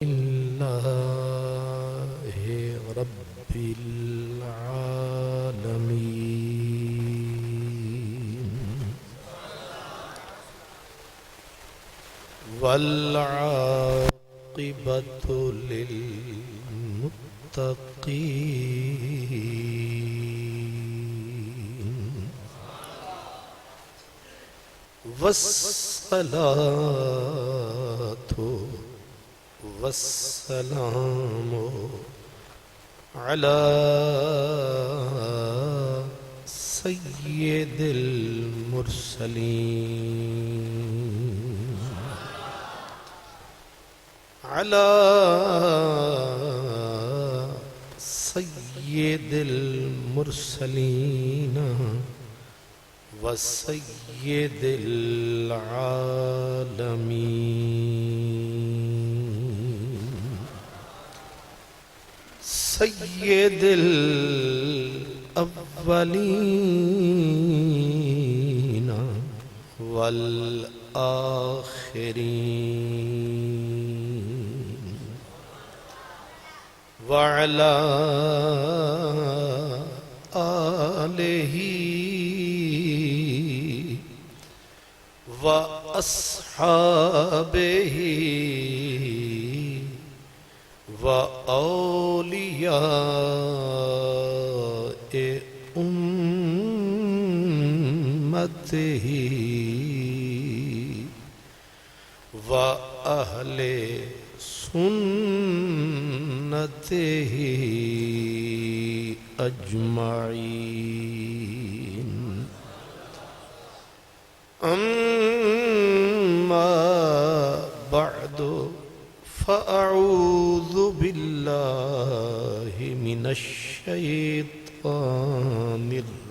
لله رب العالمين والعاقبة للمتقين والصلاة والسلام على سيد المرسلين على سيد المرسلين وسيد العالمين سيد الأولين والآخرين وعلى آله وأصحابه وأولياء أمته وأهل سنته أجمعين أما بعد فأعوذ بالله من الشيطان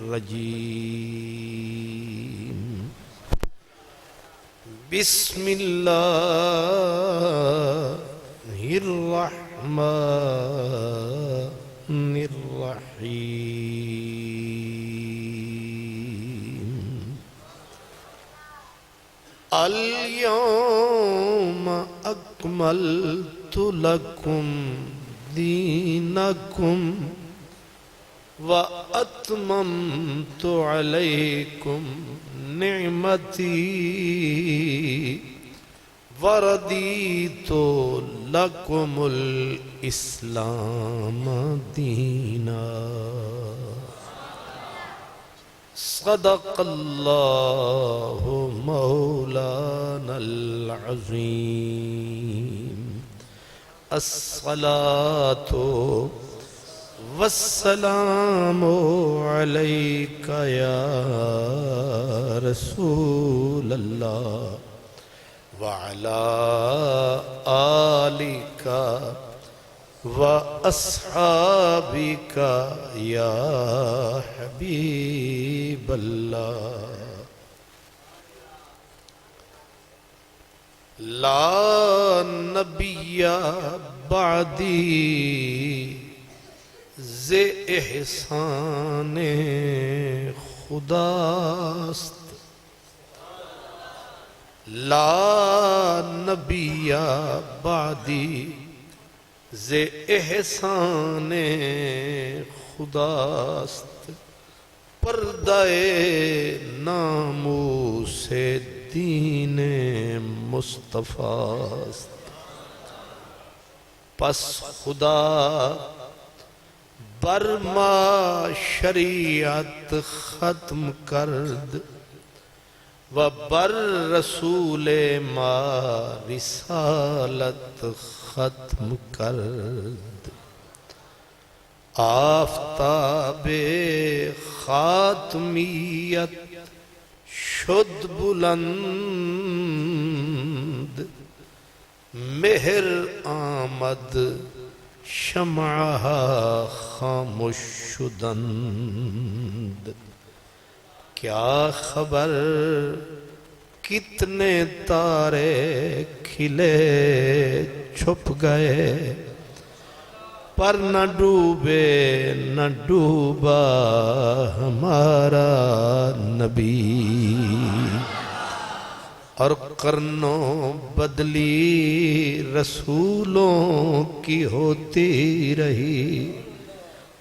الرجيم بسم الله الرحمن الرحيم اليوم أكملت لكم دينكم وأتممت عليكم نعمتي ورضيت لكم الإسلام دينا صدق الله مولانا العظيم الصلاة والسلام عليك يا رسول الله وعلى آلك وأصحابك يا حبيب الله لا نبي بعدي ز احسان خداست لا نبی بعدی ز احسان خداست پردہ ناموس دین مصطفیٰ است پس خدا برما شریعت ختم کرد و بر رسول ما رسالت ختم کرد آفتاب خاتمیت شد بلند مہر آمد شمعہ خاموش شدند کیا خبر کتنے تارے کھلے چھپ گئے پر نہ ڈوبے نہ ڈوبا ہمارا نبی اور قرنوں بدلی رسولوں کی ہوتی رہی،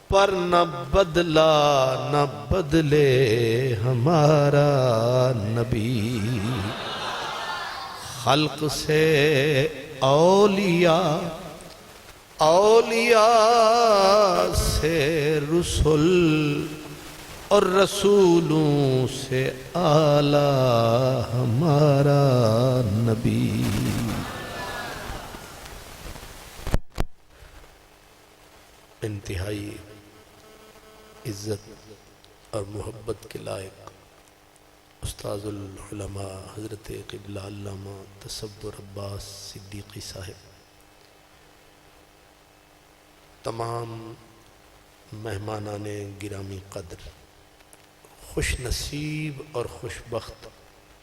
پر نہ بدلا نہ بدلے ہمارا نبی۔ خلق سے اولیاء، اولیاء سے رسول، اور رسولوں سے اعلیٰ ہمارا نبی۔ انتہائی عزت اور محبت کے لائق استاذ العلماء حضرت قبلہ علامہ تصور عباس صدیقی صاحب، تمام مہمانان گرامی قدر، خوش نصیب اور خوش بخت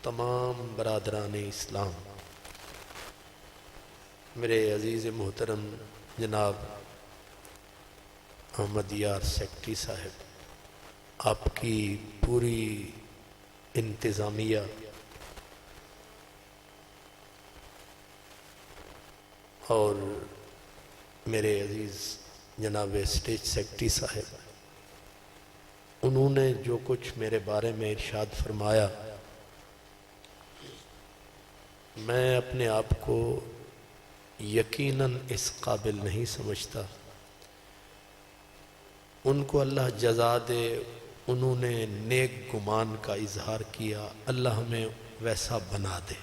تمام برادران اسلام، میرے عزیز محترم جناب احمد یار سیکٹری صاحب، آپ کی پوری انتظامیہ، اور میرے عزیز جناب اسٹیج سیکٹری صاحب، انہوں نے جو کچھ میرے بارے میں ارشاد فرمایا، میں اپنے آپ کو یقیناً اس قابل نہیں سمجھتا۔ ان کو اللہ جزا دے، انہوں نے نیک گمان کا اظہار کیا، اللہ ہمیں ویسا بنا دے۔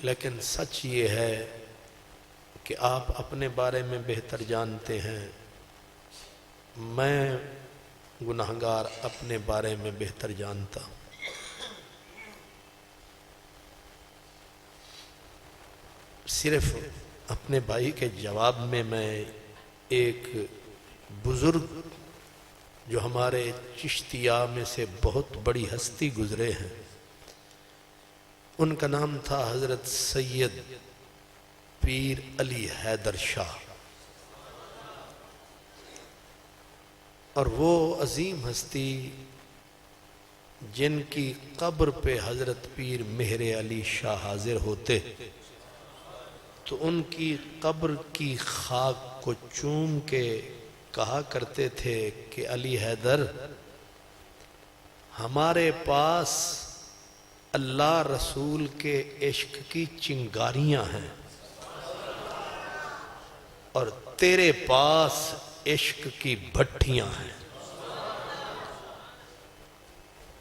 لیکن سچ یہ ہے کہ آپ اپنے بارے میں بہتر جانتے ہیں، میں گناہگار اپنے بارے میں بہتر جانتا ہوں۔ صرف اپنے بھائی کے جواب میں ایک بزرگ جو ہمارے چشتیہ میں سے بہت بڑی ہستی گزرے ہیں، ان کا نام تھا حضرت سید پیر علی حیدر شاہ، اور وہ عظیم ہستی جن کی قبر پہ حضرت پیر مہر علی شاہ حاضر ہوتے تو ان کی قبر کی خاک کو چوم کے کہا کرتے تھے کہ علی حیدر، ہمارے پاس اللہ رسول کے عشق کی چنگاریاں ہیں، اور تیرے پاس عشق کی بھٹیاں ہیں۔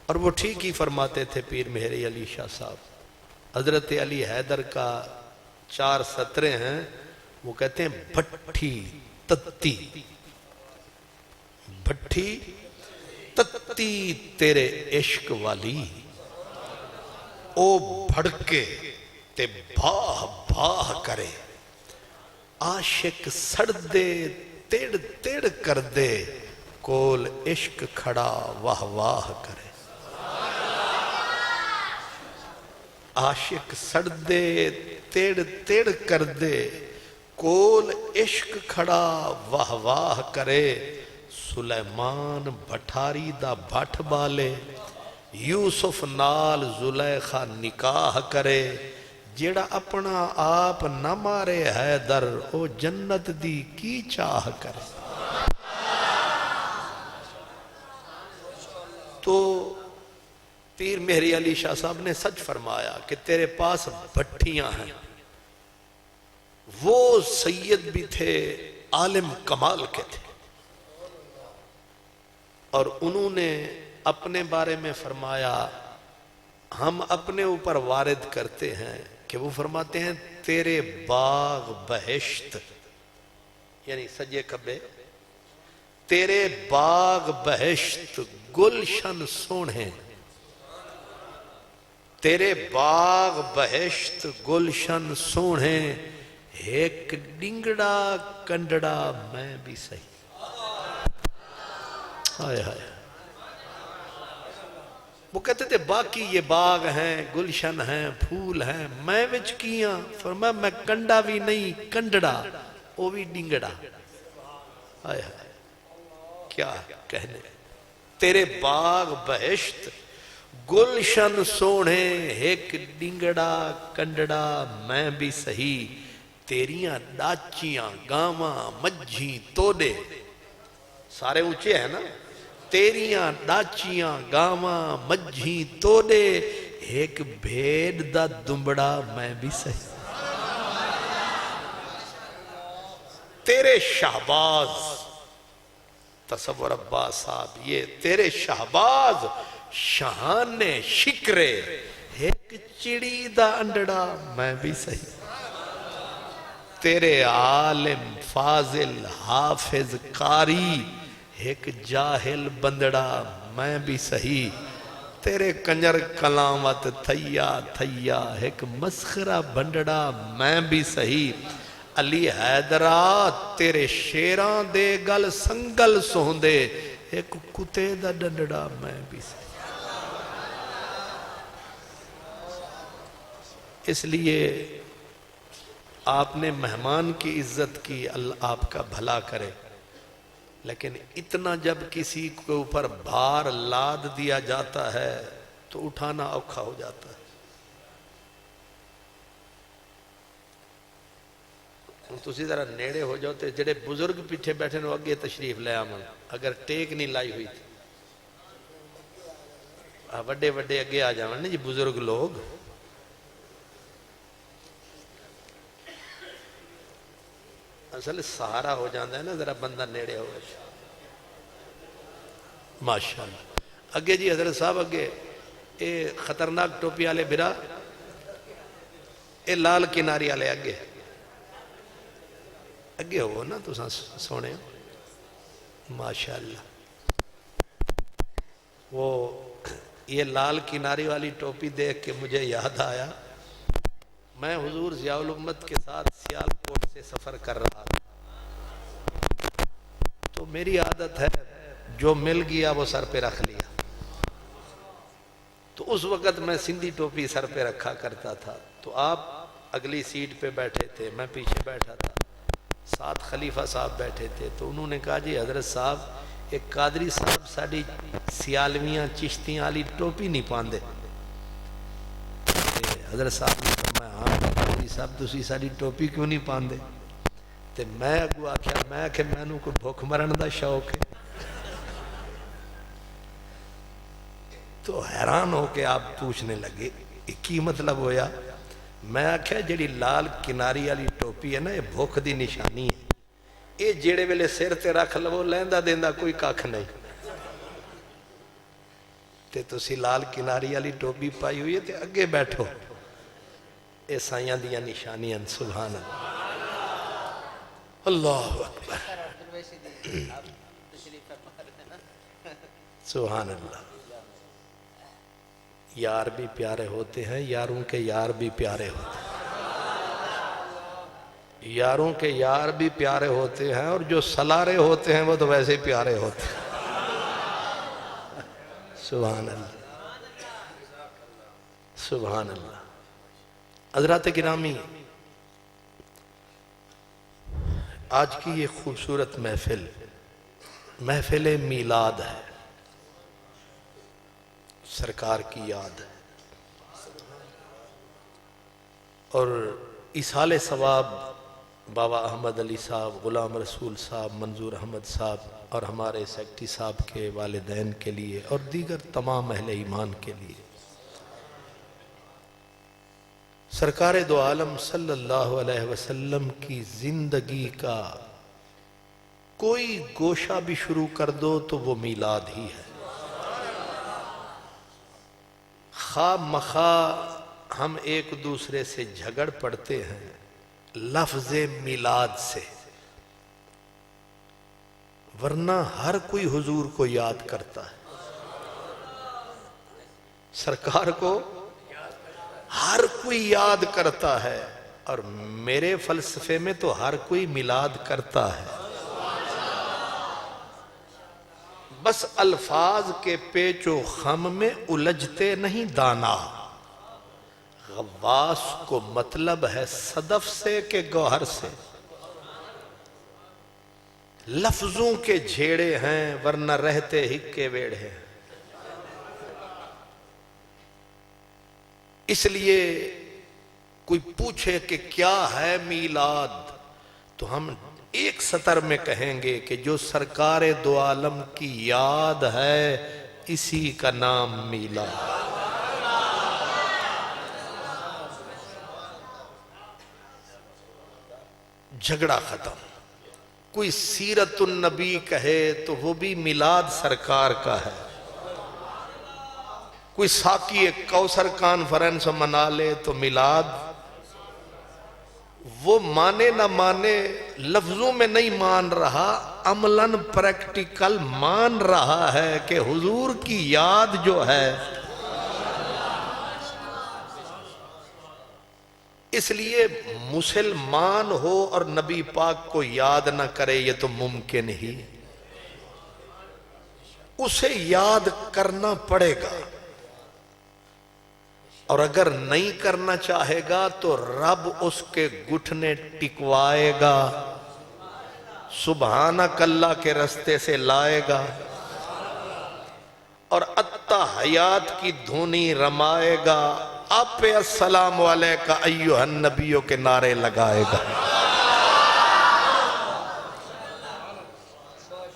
اور وہ ٹھیک ہی فرماتے تھے پیر مہر علی شاہ صاحب۔ حضرت علی حیدر کا 4 سطریں ہیں، وہ کہتے ہیں بھٹی تتی، بھٹی تتی تیرے عشق والی، او بھڑکے تے بھاہ بھاہ کرے، عاشق سڑ دے تیڑ تیڑ کر دے، کول عشق کھڑا واہ واہ کرے۔ عاشق سڑ دے تیڑ تیڑ کر دے، کول عشق کھڑا واہ واہ کرے، سلیمان بھٹاری دا بھٹ بالے، یوسف نال زلیخا نکاح کرے، جیڑا اپنا آپ نہ مارے حیدر، او جنت دی کی چاہ کرے۔ تو پیر مہر علی شاہ صاحب نے سچ فرمایا کہ تیرے پاس بھٹیاں ہیں۔ وہ سید بھی تھے، عالم کمال کے تھے، اور انہوں نے اپنے بارے میں فرمایا، ہم اپنے اوپر وارد کرتے ہیں کہ وہ فرماتے ہیں تیرے باغ بہشت، یعنی سجے کبے، تیرے باغ بہشت گلشن سونے، تیرے باغ بہشت گلشن سونے، ایک ڈنگڑا کنڈڑا میں بھی صحیح۔ آئے آئے، وہ کہتے تھے باقی یہ باغ ہیں، گلشن ہیں، پھول ہیں، میں وچ کیاں؟ فرمایا میں کنڈا بھی نہیں، کنڈڑا، وہ بھی ڈنگڑا۔ آئے آئے، کیا کہنے۔ تیرے باغ بہشت گلشن سونے ایک ڈنگڑا کنڈڑا میں بھی سہی تیریاں ڈاچیاں گاواں مجھی توڑے سارے اونچے ہیں نا تیریاں ڈاچیاں گاواں مجھی توڑے ایک بھیڑ دا دمبڑا میں بھی سہی تیرے شہباز تصور عباس صاحب یہ تیرے شہباز شہان شکرے ایک چڑی دا انڈڑا میں بھی سہی تیرے عالم فاضل حافظ قاری ایک جاہل بندڑا میں بھی سہی تیرے کنجر کلامت تھیا تھیا ایک مسخرہ بندڑا میں بھی سہی علی حیدرہ تیرے شیران دے گل سنگل سوندے ایک کتے دا ڈنڈڑا میں بھی سہی اس لیے آپ نے مہمان کی عزت کی اللہ آپ کا بھلا کرے لیکن اتنا جب کسی کے اوپر بھار لاد دیا جاتا ہے تو اٹھانا اوکھا ہو جاتا ہے تسی ذرا نیڑے ہو جاؤ تے جڑے بزرگ پیچھے بیٹھے نو اگے تشریف لے آمن اگر ٹیک نہیں لائی ہوئی تھی وڈے وڈے اگے آ جاؤں جی بزرگ لوگ اصل سہارا ہو جاندہ ہے نا ذرا بندہ نیڑے ہو گئے ماشاءاللہ اگے جی حضرت صاحب اگے اے خطرناک ٹوپی آلے بھرا اے لال کناری آلے اگے اگے ہو نا تو سونے ماشاءاللہ وہ یہ لال کناری والی ٹوپی دیکھ کے مجھے یاد آیا میں حضور ضیاء الامت کے ساتھ سیالکوٹ سے سفر کر رہا تھا تو میری عادت ہے جو مل گیا وہ سر پہ رکھ لیا تو اس وقت میں سندھی ٹوپی سر پہ رکھا کرتا تھا تو آپ اگلی سیٹ پہ بیٹھے تھے میں پیچھے بیٹھا تھا ساتھ خلیفہ صاحب بیٹھے تھے تو انہوں نے کہا جی حضرت صاحب ایک قادری صاحب ساڑی سیالویاں چشتیاں آلی ٹوپی نہیں پاندے حضرت صاحب نے فرمایا ہاں قادری صاحب تسی ساڑی ٹوپی کیوں نہیں پاندے تے میں اگو آکھیا میں کہ میں نو کو بھوک مرن دا شوق ہے تو حیران ہو کے آپ پوچھنے لگے کی مطلب ہویا میں آکھیا جڑی لال کناری والی ٹوپی ہے نا یہ بھوک دی نشانی ہے یہ جڑے ویلے سر تے رکھ لو لیندا دیندا کوئی کاکھ نہیں تے تسی لال کناری والی ٹوپی پائی ہوئی ہے تے اگے بیٹھو اے سائیاں دیاں نشانیاں سبحان اللہ اکبر سبحان اللہ یار بھی پیارے ہوتے ہیں یاروں کے یار بھی پیارے ہوتے ہیں یاروں کے یار بھی پیارے ہوتے ہیں اور جو سلارے ہوتے ہیں وہ تو ویسے ہی پیارے ہوتے ہیں سبحان اللہ سبحان اللہ حضرات گرامی آج کی یہ خوبصورت محفل میلاد ہے سرکار کی یاد ہے اور ایصال ثواب بابا احمد علی صاحب غلام رسول صاحب منظور احمد صاحب اور ہمارے سیکٹری صاحب کے والدین کے لیے اور دیگر تمام اہل ایمان کے لیے سرکار دو عالم صلی اللہ علیہ وسلم کی زندگی کا کوئی گوشہ بھی شروع کر دو تو وہ میلاد ہی ہے خواہ مخواہ ہم ایک دوسرے سے جھگڑ پڑتے ہیں لفظ میلاد سے ورنہ ہر کوئی حضور کو یاد کرتا ہے سرکار کو ہر کوئی یاد کرتا ہے اور میرے فلسفے میں تو ہر کوئی میلاد کرتا ہے بس الفاظ کے پیچ و خم میں الجھتے نہیں دانا غواص کو مطلب ہے صدف سے کہ گوہر سے لفظوں کے جھیڑے ہیں ورنہ رہتے ہکے ویڑے ہیں. اس لیے کوئی پوچھے کہ کیا ہے میلاد تو ہم ایک سطر میں کہیں گے کہ جو سرکار دو عالم کی یاد ہے اسی کا نام میلاد. جھگڑا ختم. کوئی سیرت النبی کہے تو وہ بھی میلاد سرکار کا ہے. کوئی ساقی کوثر کانفرنس منا لے تو میلاد. وہ مانے نہ مانے لفظوں میں نہیں مان رہا، عملاً پریکٹیکل مان رہا ہے کہ حضور کی یاد جو ہے. اس لیے مسلمان ہو اور نبی پاک کو یاد نہ کرے یہ تو ممکن ہی. اسے یاد کرنا پڑے گا، اور اگر نہیں کرنا چاہے گا تو رب اس کے گھٹنے ٹکوائے گا، سبحانک اللہ کے رستے سے لائے گا، اور التحیات کی دھونی رمائے گا، آپ پہ السلام علیکہ ایھا النبیوں کے نعرے لگائے گا.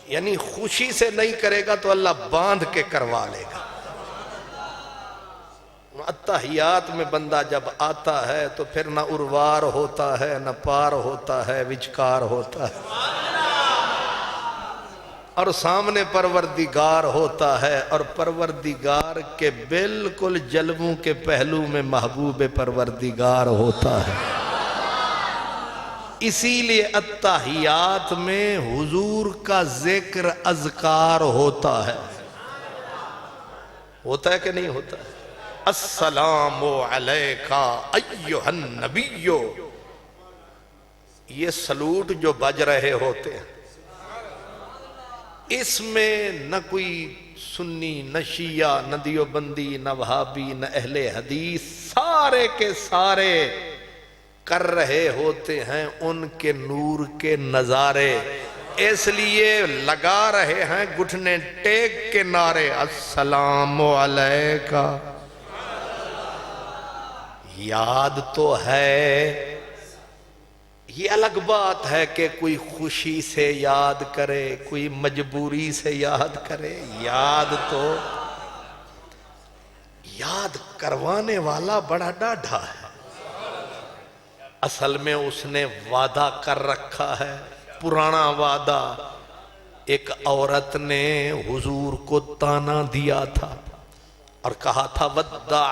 یعنی خوشی سے نہیں کرے گا تو اللہ باندھ کے کروا لے گا. التحیات میں بندہ جب آتا ہے تو پھر نہ اروار ہوتا ہے، نہ پار ہوتا ہے، وچکار ہوتا ہے، اور سامنے پروردگار ہوتا ہے، اور پروردگار کے بالکل جلووں کے پہلو میں محبوب پروردگار ہوتا ہے. اسی لیے التحیات میں حضور کا ذکر اذکار ہوتا ہے. ہوتا ہے کہ نہیں ہوتا ہے؟ السلام علیکہ ایھا النبی. یہ سلوٹ جو بج رہے ہوتے ہیں اس میں نہ کوئی سنی، نہ شیعہ، نہ دیوبندی، نہ وہابی، نہ اہل حدیث، سارے کے سارے کر رہے ہوتے ہیں ان کے نور کے نظارے. اس لیے لگا رہے ہیں گھٹنے ٹیک کے نعرے، السلام علیکہ. یاد تو ہے، یہ الگ بات ہے کہ کوئی خوشی سے یاد کرے، کوئی مجبوری سے یاد کرے. یاد تو یاد کروانے والا بڑا ڈاڈھا ہے. اصل میں اس نے وعدہ کر رکھا ہے، پرانا وعدہ. ایک عورت نے حضور کو تانا دیا تھا اور کہا تھا ودع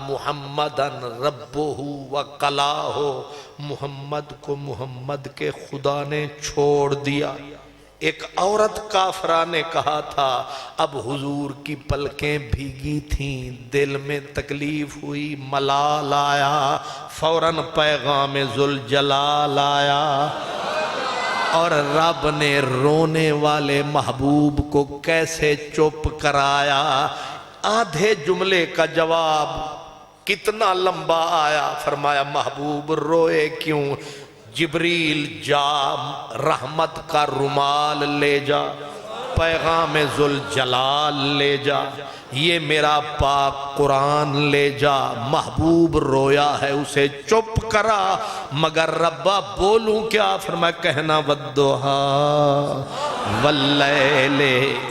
محمدن ربہ وقلاہ، محمد کو محمد کے خدا نے چھوڑ دیا. ایک عورت کافرہ نے کہا تھا اب حضور کی پلکیں بھیگی تھیں، دل میں تکلیف ہوئی، ملال آیا، فوراً پیغام ذوالجلال آیا، اور رب نے رونے والے محبوب کو کیسے چپ کرایا. آدھے جملے کا جواب کتنا لمبا آیا. فرمایا محبوب روئے کیوں؟ جبریل جا رحمت کا رومال لے جا، پیغام ذوالجلال لے جا، یہ میرا پاک قرآن لے جا. محبوب رویا ہے اسے چپ کرا، مگر ربا بولوں کیا؟ فرمایا کہنا والضحیٰ واللیل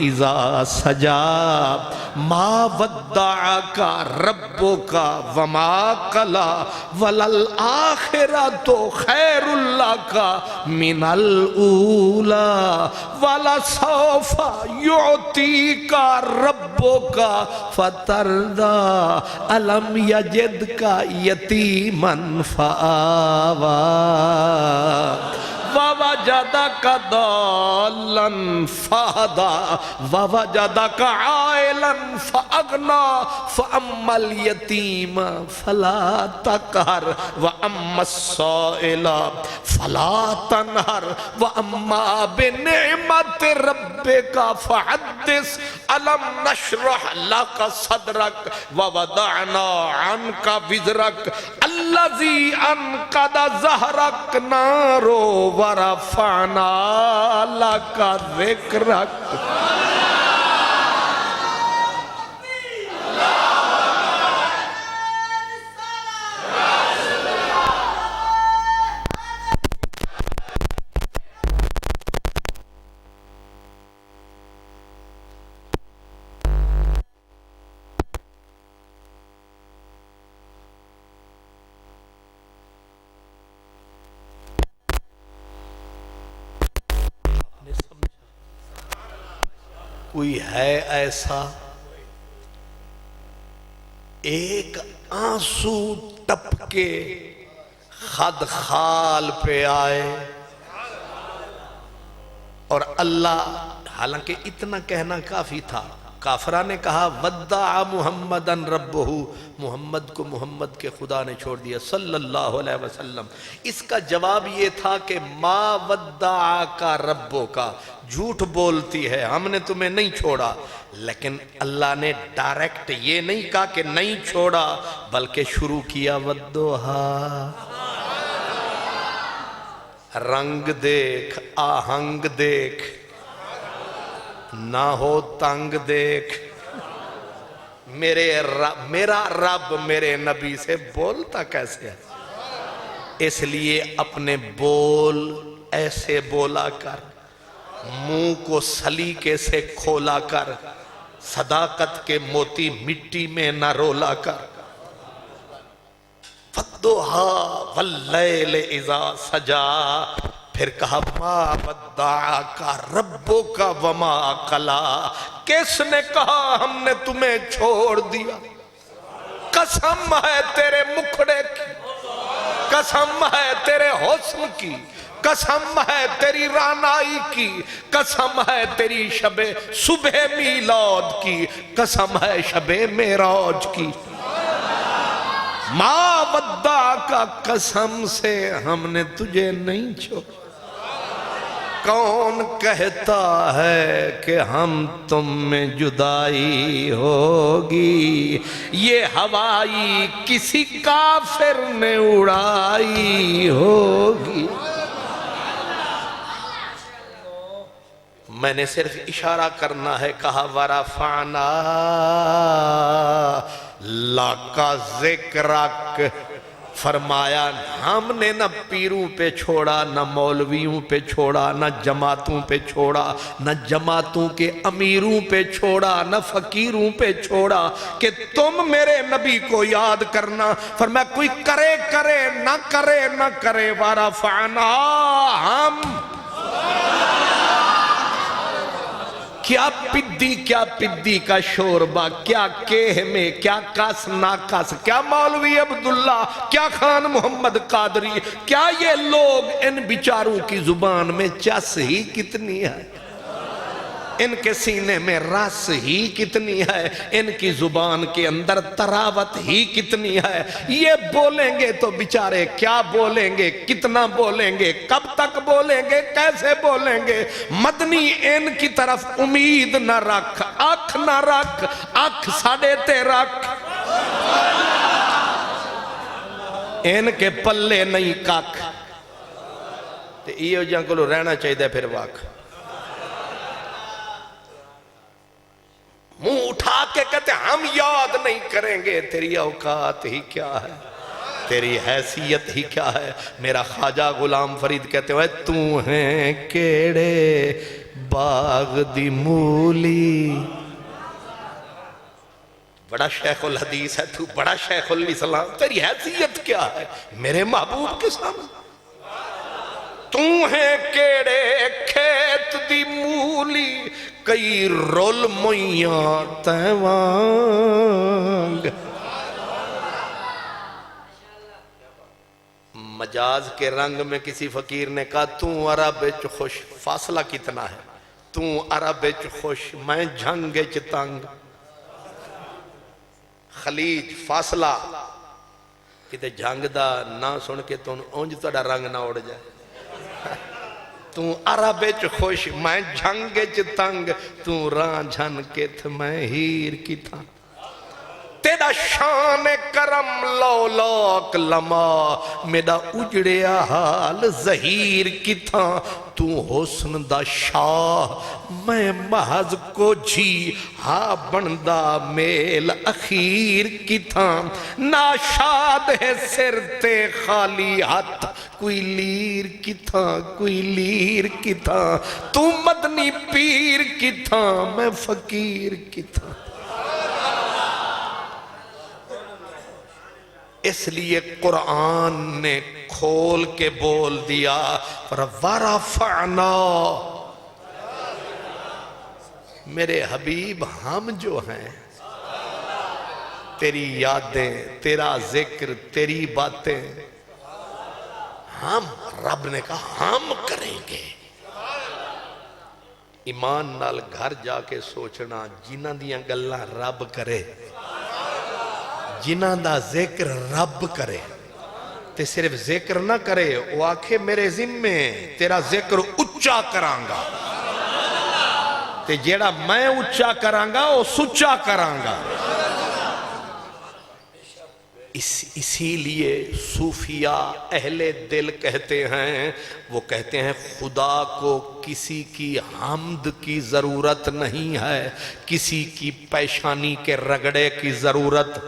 اذا سجا ما ودعک ربک وما قلی وللآخرۃ خیر لک من الاولی ولسوف یعطیک ربک فترضی الم یجدک یتیما فآوی ووجدک ضالا فہدی ووجدک عائلا فاغنی فاما الیتیم فلا تقہر واما السائل فلا تنہر واما بنعمت ربک فحدث الم نشرح لک صدرک ووضعنا عنک وزرک. اللہ الذی انقض ظہرک نارو ورفعنا لک ذکرک. کوئی ہے ایسا ایک آنسو ٹپکے خد خال پہ آئے اور اللہ، حالانکہ اتنا کہنا کافی تھا. کافرہ نے کہا ودع محمدن ربہ، محمد کو محمد کے خدا نے چھوڑ دیا صلی اللہ علیہ وسلم. اس کا جواب یہ تھا کہ ما ودعاک ربک، جھوٹ بولتی ہے، ہم نے تمہیں نہیں چھوڑا. لیکن اللہ نے ڈائریکٹ یہ نہیں کہا کہ نہیں چھوڑا، بلکہ شروع کیا والضحیٰ، رنگ دیکھ، آہنگ دیکھ، نہ ہو تنگ دیکھ. میرا رب میرے نبی سے بولتا کیسے ہے؟ اس لیے اپنے بول ایسے بولا کر، منہ کو سلیقے سے کھولا کر، صداقت کے موتی مٹی میں نہ رولا کر. والضحیٰ واللیل اذا سجا، پھر کہا ما ودعاک ربک وما قلی، کس نے کہا ہم نے تمہیں چھوڑ دیا؟ قسم ہے تیرے مکھڑے کی، قسم ہے تیرے حسن کی، قسم ہے تیری رانائی کی، قسم ہے تیری شب صبح میلاد کی، قسم ہے شب معراج کی. ما ودعاک، قسم سے ہم نے تجھے نہیں چھوڑا. کون کہتا ہے کہ ہم تم میں جدائی ہوگی؟ یہ ہوائی کسی کافر نے اڑائی ہوگی. میں نے صرف اشارہ کرنا ہے. کہا ورفعنا لک ذکرک، فرمایا ہم نے نہ پیروں پہ چھوڑا، نہ مولویوں پہ چھوڑا، نہ جماعتوں پہ چھوڑا، نہ جماعتوں کے امیروں پہ چھوڑا، نہ فقیروں پہ چھوڑا کہ تم میرے نبی کو یاد کرنا. فرمایا کوئی کرے کرے نہ کرے نہ کرے، ورفعنا، ہم کیا پدی کا شوربہ، کیا کیہ میں، کیا کاس ناکاس، کیا مولوی عبداللہ، کیا خان محمد قادری، کیا یہ لوگ ان بیچاروں کی زبان میں چس ہی کتنی ہے، ان کے سینے میں رس ہی کتنی ہے، ان کی زبان کے اندر تراوت ہی کتنی ہے. یہ بولیں گے تو بیچارے کیا بولیں گے، کتنا بولیں گے، کب تک بولیں گے، کیسے بولیں گے. مدنی ان کی طرف امید نہ رکھ، آنکھ نہ رکھ، آنکھ ساڑے تے رکھ. ان کے پلے نہیں کاکھ. یہ جہاں کو رہنا چاہیے پھر واقع. منہ اٹھا کے کہتے ہم یاد نہیں کریں گے. تیری اوقات ہی کیا ہے، تیری حیثیت ہی کیا ہے. میرا خواجہ غلام فرید کہتے ہوئے تو ہیں کیڑے باغ دی مولی. بڑا شیخ الحدیث ہے تو، بڑا شیخ الاسلام، تیری حیثیت کیا ہے میرے محبوب کے سامنے. تو ہیں کیڑے کھیت دی مولی، کئی رول میاں تیوانگ. مجاز کے رنگ میں کسی فقیر نے کہا تو عرب وچ خوش، فاصلہ کتنا ہے، تو عرب وچ خوش میں جھنگ وچ تنگ. خلیج فاصلہ کتے جھنگ دا نہ سن کے تو اونج تڑا رنگ نہ اڑ جائے. تو عرب وچ خوش میں جھنگ وچ تنگ، تو ران جھن کے تھ میں ہیر کی تھا. تیرا شان کرم لولاک لما میرا اجڑیا حال ظہیر کتھاں تو حسن دا شاہ میں محض کو جھی ہاں بندہ میل اخیر کتھاں ناشاد ہے سر تے خالی ہاتھ کوئی لیر کتھاں کوئی لیر کتھاں تو مدنی پیر کتھاں میں فقیر کتھاں اس لیے قرآن نے کھول کے بول دیا وَرَفَعْنَا میرے حبیب ہم جو ہیں تیری یادیں تیرا ذکر تیری باتیں ہم رب نے کہا ہم کریں گے ایمان نال گھر جا کے سوچنا جنہ دیاں گلاں رب کرے جنہ دا ذکر رب کرے تے صرف ذکر نہ کرے وہ آکھے میرے ذمے تیرا ذکر اچھا کرانگا تے جیڑا میں اچھا کرانگا وہ سچا کرانگا اسی لیے صوفیاء اہل دل کہتے ہیں وہ کہتے ہیں خدا کو کسی کی حمد کی ضرورت نہیں ہے کسی کی پیشانی کے رگڑے کی ضرورت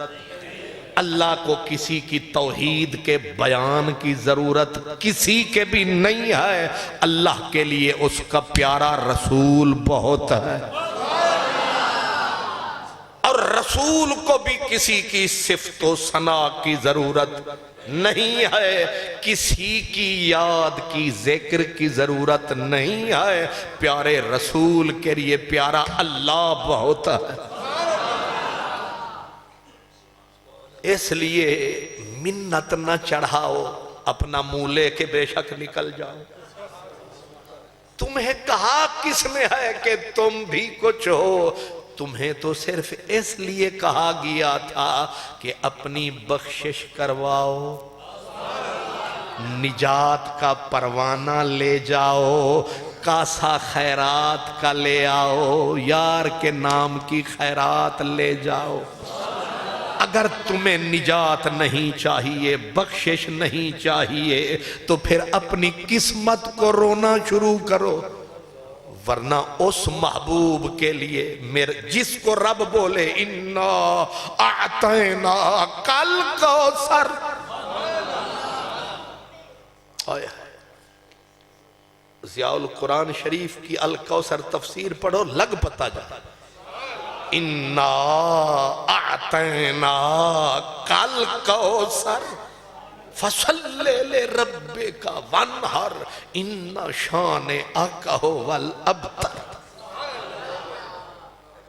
اللہ کو کسی کی توحید کے بیان کی ضرورت کسی کے بھی نہیں ہے اللہ کے لیے اس کا پیارا رسول بہت ہے اور رسول کو بھی کسی کی صفت و ثنا کی ضرورت نہیں ہے کسی کی یاد کی ذکر کی ضرورت نہیں ہے پیارے رسول کے لیے پیارا اللہ بہت ہے اس لیے منت نہ چڑھاؤ اپنا منہ لے کے بے شک نکل جاؤ تمہیں کہا کس نے ہے کہ تم بھی کچھ ہو تمہیں تو صرف اس لیے کہا گیا تھا کہ اپنی بخشش کرواؤ نجات کا پروانہ لے جاؤ کاسا خیرات کا لے آؤ یار کے نام کی خیرات لے جاؤ اگر تمہیں نجات نہیں چاہیے بخشش نہیں چاہیے تو پھر اپنی قسمت کو رونا شروع کرو ورنہ اس محبوب کے لیے جس کو رب بولے اِنَّا أَعْطَيْنَا كَالْكَوْثَرَ ضیاء القرآن شریف کی الکوثر تفسیر پڑھو لگ پتا جائے اِنَّا أَعْطَيْنَا كَالْكَوْثَرَ فَصَلِّ لِرَبِّكَ وَانْحَرْ إِنَّ شَانِئَكَ هُوَ الْأَبْتَرُ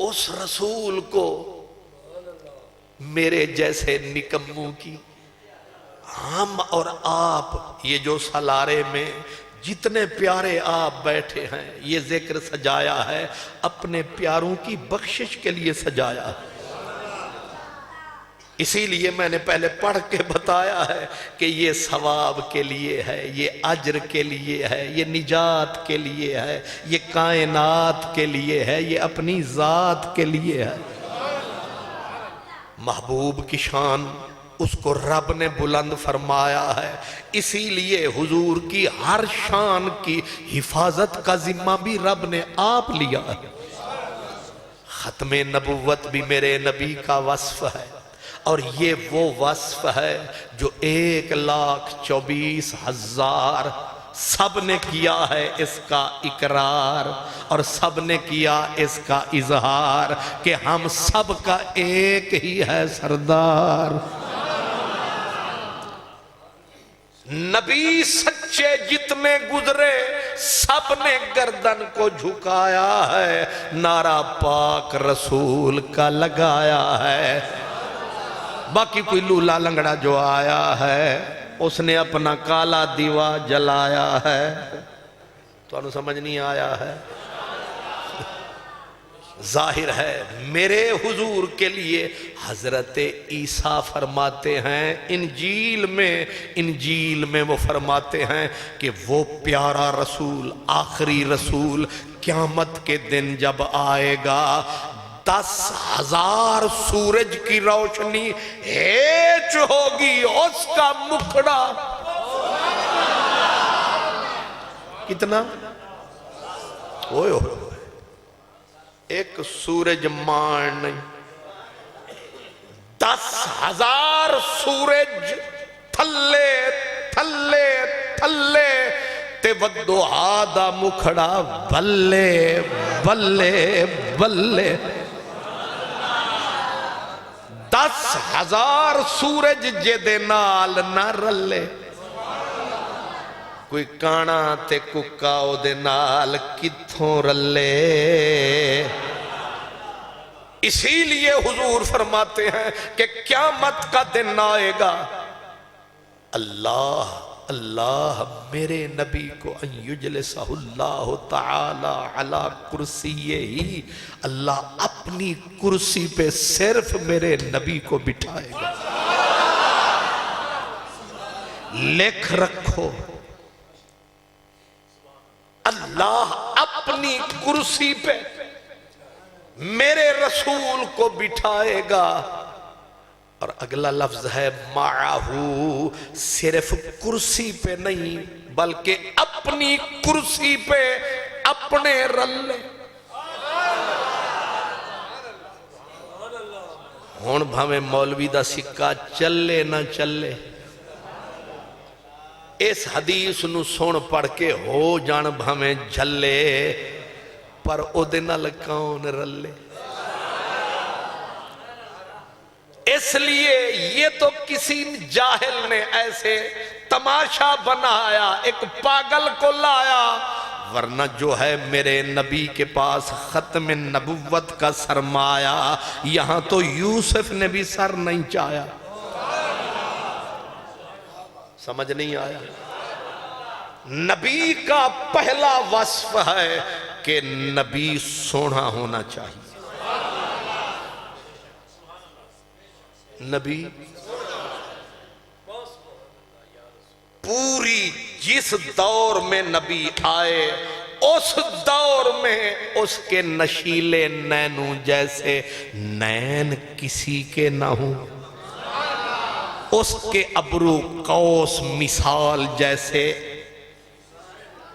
اس رسول کو میرے جیسے نکموں کی ہم اور آپ یہ جو سلارے میں جتنے پیارے آپ بیٹھے ہیں یہ ذکر سجایا ہے اپنے پیاروں کی بخشش کے لیے سجایا ہے اسی لیے میں نے پہلے پڑھ کے بتایا ہے کہ یہ ثواب کے لیے ہے یہ اجر کے لیے ہے یہ نجات کے لیے ہے یہ کائنات کے لیے ہے یہ اپنی ذات کے لیے ہے محبوب کی شان اس کو رب نے بلند فرمایا ہے اسی لیے حضور کی ہر شان کی حفاظت کا ذمہ بھی رب نے آپ لیا ہے ختم نبوت بھی میرے نبی کا وصف ہے اور یہ وہ وصف ہے جو 1,24,000 سب نے کیا ہے اس کا اقرار اور سب نے کیا اس کا اظہار کہ ہم سب کا ایک ہی ہے سردار نبی سچے جتنے گزرے سب نے گردن کو جھکایا ہے نعرہ پاک رسول کا لگایا ہے باقی کوئی لولا لنگڑا جو آیا ہے اس نے اپنا کالا دیوا جلایا ہے تو انہوں سمجھ نہیں آیا ہے ظاہر ہے میرے حضور کے لیے حضرت عیسیٰ فرماتے ہیں انجیل میں وہ فرماتے ہیں کہ وہ پیارا رسول آخری رسول قیامت کے دن جب آئے گا 10,000 سورج کی روشنی ہیچ ہوگی اس کا مکھڑا کتنا اوئے ہوئے ایک سورج مان نہیں 10,000 سورج تھلے تھلے تھلے تے ودعا دا مکھڑا بلے بلے بلے 10,000 سورج جے دے نال نہ رلے کوئی کانا تے ککاؤ دے نال کتھوں رلے اسی لیے حضور فرماتے ہیں کہ قیامت کا دن آئے گا اللہ اللہ میرے نبی کو ان یجلسہ اللہ تعالی علی کرسیہ ہی اللہ اپنی کرسی پہ صرف میرے نبی کو بٹھائے گا لکھ رکھو اللہ اپنی کرسی پہ میرے رسول کو بٹھائے گا اور اگلا لفظ ہے معاہو صرف کرسی پہ نہیں بلکہ اپنی کرسی پہ اپنے رلے ہون بھامیں مولوی دا سکہ چلے نہ چلے اس حدیث نو سن پڑھ کے ہو جان بھامیں جھلے پر او دن لکاؤن رلے اس لیے یہ تو کسی جاہل نے ایسے تماشا بنایا ایک پاگل کو لایا ورنہ جو ہے میرے نبی کے پاس ختم نبوت کا سرمایہ یہاں تو یوسف نے بھی سر نہیں چایا سمجھ نہیں آیا نبی کا پہلا وصف ہے کہ نبی سونا ہونا چاہیے نبی پوری جس دور میں نبی آئے اس دور میں اس کے نشیلے نینوں جیسے نین کسی کے نہ ہوں اس کے ابرو قوس مثال جیسے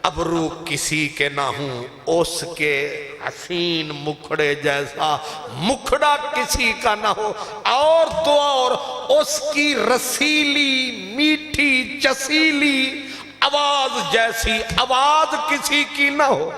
ابرو کسی کے نہ ہوں اس کے حسین مکھڑے جیسا مکھڑا کسی کا نہ ہو اور تو اور اس کی رسیلی میٹھی چسیلی آواز جیسی آواز کسی کی نہ ہو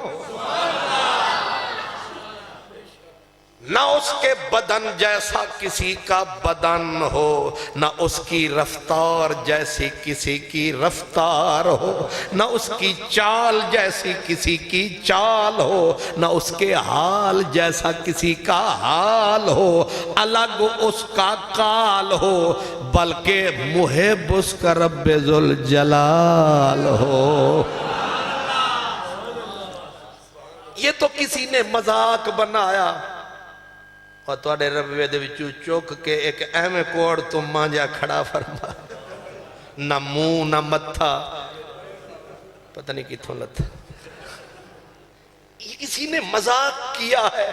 نہ اس کے بدن جیسا کسی کا بدن ہو نہ اس کی رفتار جیسی کسی کی رفتار ہو نہ اس کی چال جیسی کسی کی چال ہو نہ اس کے حال جیسا کسی کا حال ہو الگ اس کا قال ہو بلکہ محب اس کا رب ذوالجلال ہو یہ تو کسی نے مذاق بنایا اور توڑے ربوے دے وچو چوک کے ایک اہم کوڑ تو مانجا کھڑا فرما نہ منہ نہ متھا پتہ نہیں کتھوں لتھا یہ کسی نے مذاق کیا ہے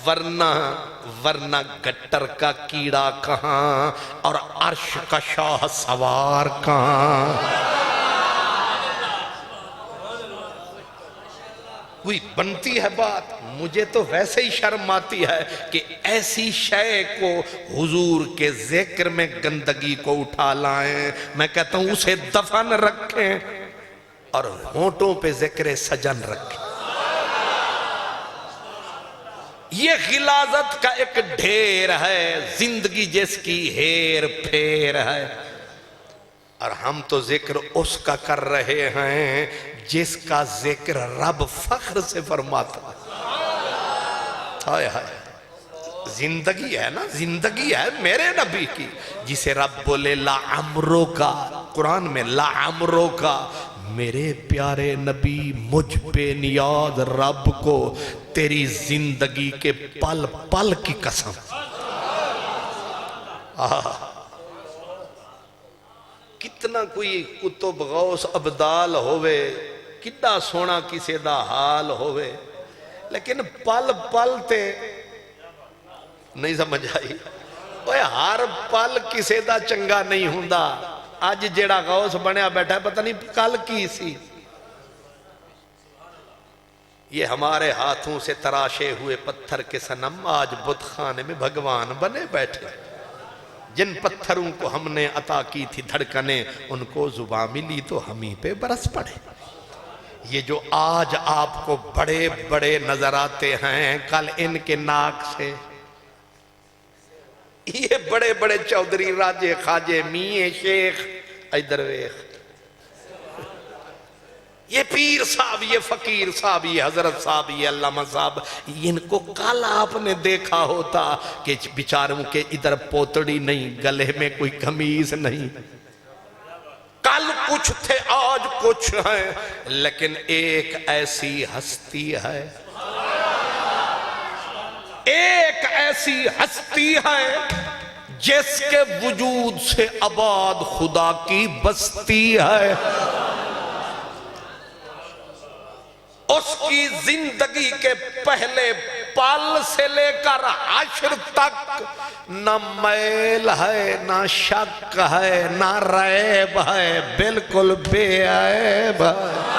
ورنہ گٹر کا کیڑا کہاں اور عرش کا شاہ سوار کہاں کوئی بنتی ہے بات مجھے تو ویسے ہی شرم آتی ہے کہ ایسی شے کو حضور کے ذکر میں گندگی کو اٹھا لائیں میں کہتا ہوں اسے دفن رکھیں اور ہونٹوں پہ ذکر سجن رکھیں یہ غلاظت کا ایک ڈھیر ہے زندگی جس کی ہیر پھیر ہے اور ہم تو ذکر اس کا کر رہے ہیں جس کا ذکر رب فخر سے فرماتا ہے زندگی ہے نا زندگی ہے میرے نبی کی جسے رب بولے لعمرو کا قرآن میں لعمرو کا میرے پیارے نبی مجھ پہ نیاز رب کو تیری زندگی کے پل پل کی قسم کتنا کوئی کتب غوث ابدال ہوئے کتنا سونا کسی دا حال ہوئے لیکن پل پل تے نہیں سمجھ آئی؟ اوہ ہر پل کسے دا چنگا نہیں ہوندا. آج جیڑا غوث بنیا بیٹھا ہے پتہ نہیں کل کی سی. یہ ہمارے ہاتھوں سے تراشے ہوئے پتھر کے صنم آج بت خانے میں بھگوان بنے بیٹھے. جن پتھروں کو ہم نے عطا کی تھی دھڑکنے ان کو زباں ملی تو ہمیں پہ برس پڑے. یہ جو آج آپ کو بڑے بڑے نظر آتے ہیں کل ان کے ناک سے یہ بڑے بڑے چودھری راجے خواجے میاں شیخ ادھر ویخ یہ پیر صاحب یہ فقیر صاحب یہ حضرت صاحب یہ علامہ صاحب ان کو کل آپ نے دیکھا ہوتا کہ بیچاروں کے ادھر پوتڑی نہیں گلے میں کوئی قمیض نہیں. کل کچھ تھے آج کچھ ہیں لیکن ایک ایسی ہستی ہے ایک ایسی ہستی ہے جس کے وجود سے آباد خدا کی بستی ہے. اس کی زندگی کے پہلے پل سے لے کر حشر تک نہ میل ہے نہ شک ہے نہ ریب ہے بالکل بے عیب ہے.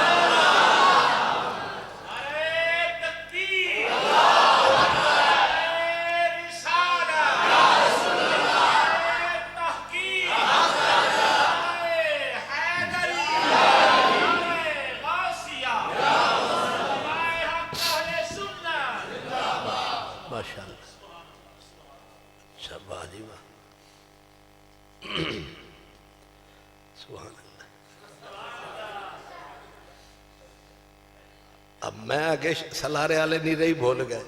اب میں آگے سلارے آلے نہیں رہی بھول گئے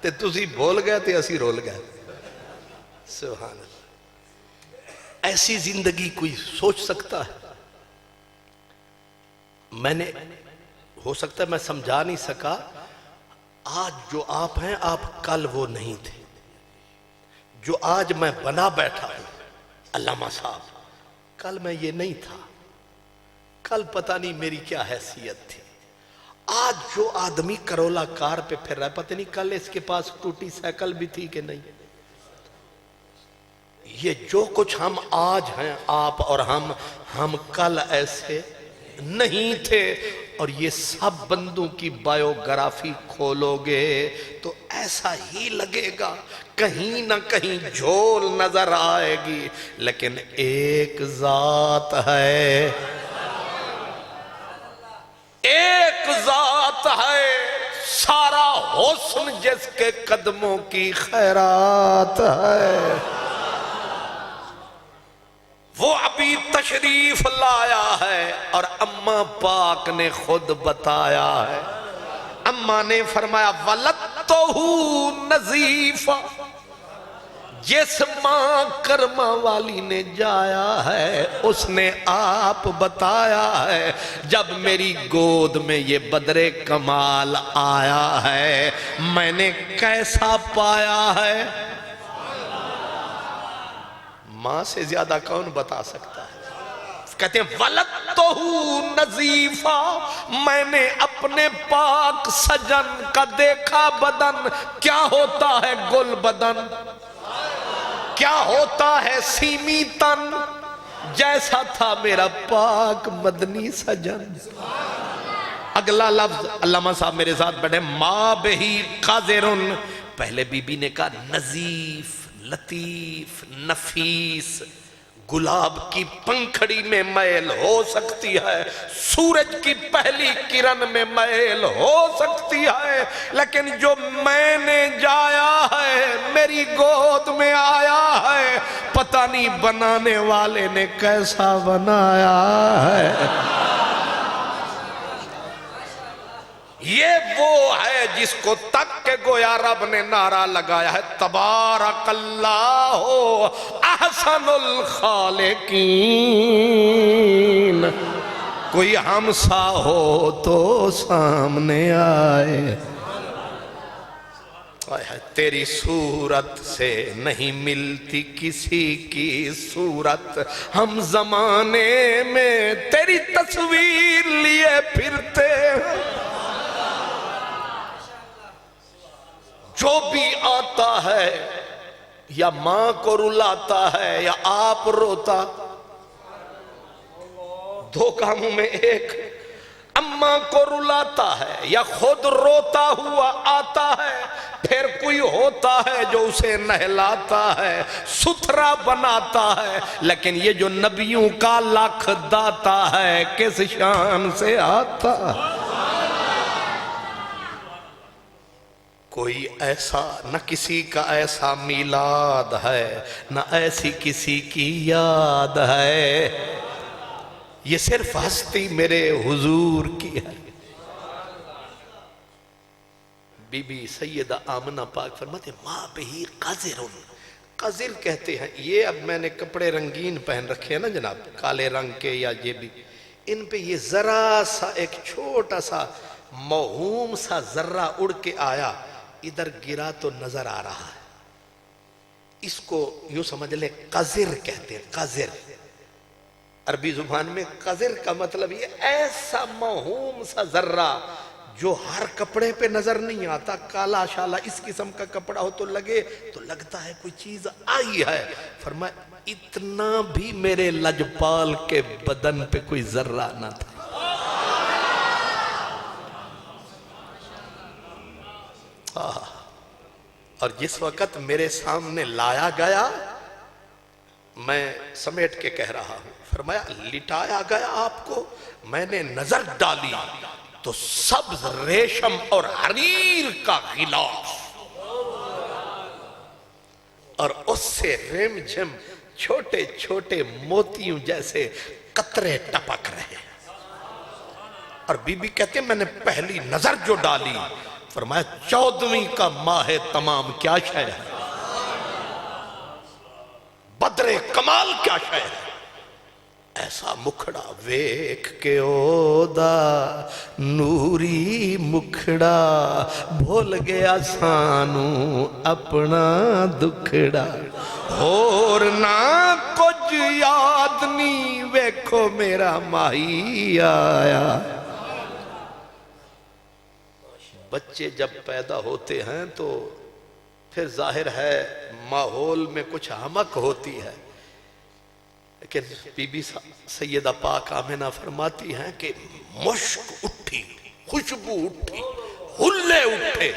تے تسی بھول گئے تے اسی رول گئے. سبحان اللہ. ایسی زندگی کوئی سوچ سکتا ہے؟ میں نے ہو سکتا ہے میں سمجھا نہیں سکا. آج جو آپ ہیں آپ کل وہ نہیں تھے. جو آج میں بنا بیٹھا ہوں علامہ صاحب کل میں یہ نہیں تھا. کل پتہ نہیں میری کیا حیثیت تھی. آج جو آدمی کرولا کار پہ پھر رہا ہے پتہ نہیں کل اس کے پاس ٹوٹی سائیکل بھی تھی کہ نہیں. یہ جو کچھ ہم آج ہیں آپ اور ہم کل ایسے نہیں تھے. اور یہ سب بندوں کی بایوگرافی کھولو گے تو ایسا ہی لگے گا کہیں نہ کہیں جھول نظر آئے گی. لیکن ایک ذات ہے ایک ذات ہے سارا حسن جس کے قدموں کی خیرات ہے. وہ ابھی تشریف لایا ہے اور اماں پاک نے خود بتایا ہے. اماں نے فرمایا وَلَدْتُهُ نَظِيفًا. جس ماں کرما والی نے جایا ہے اس نے آپ بتایا ہے جب میری گود میں یہ بدر کمال آیا ہے میں نے کیسا پایا ہے. ماں سے زیادہ کون بتا سکتا ہے؟ کہتے ہیں وَلَدْتُهُ نَظِيفًا. میں نے اپنے پاک سجن کا دیکھا بدن. کیا ہوتا ہے گل بدن؟ کیا ہوتا ہے سیمی تن؟ جیسا تھا میرا پاک مدنی سجن. اگلا لفظ علامہ صاحب میرے ساتھ بیٹھے ما بہی قاذرن. پہلے بی بی نے کہا نظیف لطیف نفیس. گلاب کی پنکھڑی میں میل ہو سکتی ہے سورج کی پہلی کرن میں میل ہو سکتی ہے لیکن جو میں نے جایا ہے میری گود میں آیا ہے پتہ نہیں بنانے والے نے کیسا بنایا ہے. یہ وہ ہے جس کو تک کہ گویا رب نے نعرہ لگایا ہے تبارک اللہ احسن الخالقین. کوئی ہم سا ہو تو سامنے آئے. تیری صورت سے نہیں ملتی کسی کی صورت. ہم زمانے میں تیری تصویر لیے پھرتے ہیں. جو جو بھی آتا ہے یا ماں کو رلاتا ہے یا آپ روتا، دو کاموں میں ایک، اماں کو رلاتا ہے یا خود روتا ہوا آتا ہے، پھر کوئی ہوتا ہے جو اسے نہلاتا ہے، ستھرا بناتا ہے۔ لیکن یہ جو نبیوں کا لاکھ داتا ہے کس شان سے آتا ہے؟ کوئی ایسا نہ کسی کا ایسا میلاد ہے، نہ ایسی کسی کی یاد ہے، یہ صرف ہستی میرے حضور کی ہے۔ بی بی سیدہ آمنہ پاک فرماتے ماں بہی قذرن، قذر کہتے ہیں یہ، اب میں نے کپڑے رنگین پہن رکھے ہیں نا جناب، کالے رنگ کے یا یہ بھی، ان پہ یہ ذرا سا ایک چھوٹا سا موہوم سا ذرہ اڑ کے آیا، ادھر گرا تو نظر آ رہا ہے، اس کو یوں سمجھ لیں قذر کہتے ہیں، قذر عربی زبان میں قذر کا مطلب یہ ایسا موہوم سا ذرہ جو ہر کپڑے پہ نظر نہیں آتا، کالا شالا اس قسم کا کپڑا ہو تو لگے تو لگتا ہے کوئی چیز آئی ہے۔ فرمایا اتنا بھی میرے لجپال کے بدن پہ کوئی ذرہ نہ تھا۔ اور جس وقت میرے سامنے لایا گیا میں سمیٹ کے کہہ رہا ہوں، فرمایا لٹایا گیا آپ کو، میں نے نظر ڈالی تو سبز ریشم اور حریر کا غلاف، اور اس سے رم جھم چھوٹے چھوٹے موتیوں جیسے قطرے ٹپک رہے، اور بی بی کہتے ہیں میں نے پہلی نظر جو ڈالی، فرمایا 14ویں کا ماہ تمام کیا شے ہے، بدر کمال کیا شے ہے، ایسا مکھڑا ویکھ کے اودا نوری مکھڑا، بھول گیا سانو اپنا دکھڑا، اور نہ کچھ یاد نہیں ویکھو میرا ماہی آیا۔ بچے جب پیدا ہوتے ہیں تو پھر ظاہر ہے ماحول میں کچھ حمق ہوتی ہے، لیکن بی بی سیدہ پاک آمنہ فرماتی ہیں کہ مشک اٹھی، خوشبو اٹھی، ہلے اٹھے،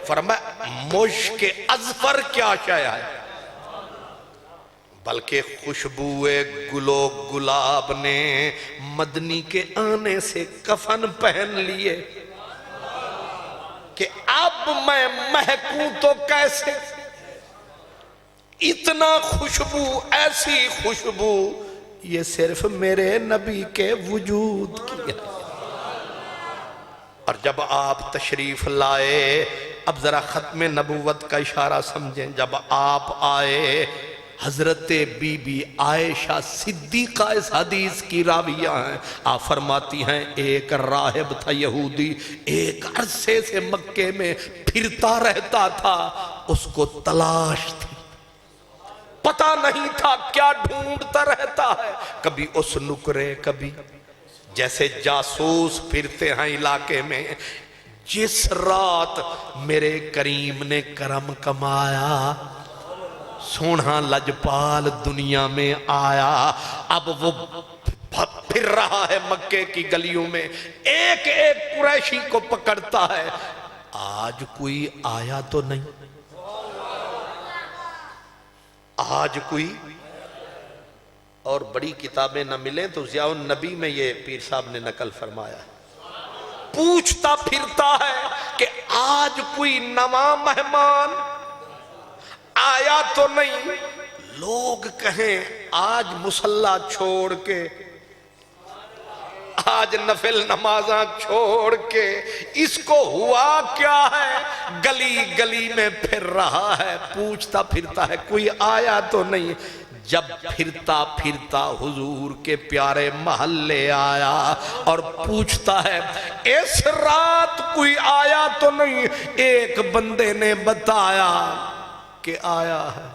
فرمایا مشک اذفر کیا شے ہے، بلکہ خوشبو گلو گلاب نے مدنی کے آنے سے کفن پہن لیے کہ اب میں مہکوں تو کیسے، اتنا خوشبو، ایسی خوشبو یہ صرف میرے نبی کے وجود کی ہے۔ اور جب آپ تشریف لائے، اب ذرا ختم نبوت کا اشارہ سمجھیں، جب آپ آئے حضرت بی بی عائشہ صدیقہ اس حدیث کی راویہ ہیں، آپ فرماتی ہیں ایک راہب تھا یہودی، ایک عرصے سے مکے میں پھرتا رہتا تھا، اس کو تلاش تھی، پتہ نہیں تھا کیا ڈھونڈتا رہتا ہے، کبھی اس نکرے، کبھی جیسے جاسوس پھرتے ہیں علاقے میں۔ جس رات میرے کریم نے کرم کمایا، سونا لجپال دنیا میں آیا، اب وہ پھر رہا ہے مکے کی گلیوں میں، ایک ایک قریشی کو پکڑتا ہے، آج کوئی آیا تو نہیں، آج کوئی، اور بڑی کتابیں نہ ملیں تو ضیاء النبی میں یہ پیر صاحب نے نقل فرمایا ہے، پوچھتا پھرتا ہے کہ آج کوئی نواں مہمان آیا تو نہیں، لوگ کہیں آج مصلی چھوڑ کے، آج نفل نمازاں چھوڑ کے، اس کو ہوا کیا ہے، گلی گلی میں پھر رہا ہے، پوچھتا پھرتا ہے کوئی آیا تو نہیں۔ جب پھرتا پھرتا حضور کے پیارے محلے آیا اور پوچھتا ہے اس رات کوئی آیا تو نہیں، ایک بندے نے بتایا کہ آیا ہے،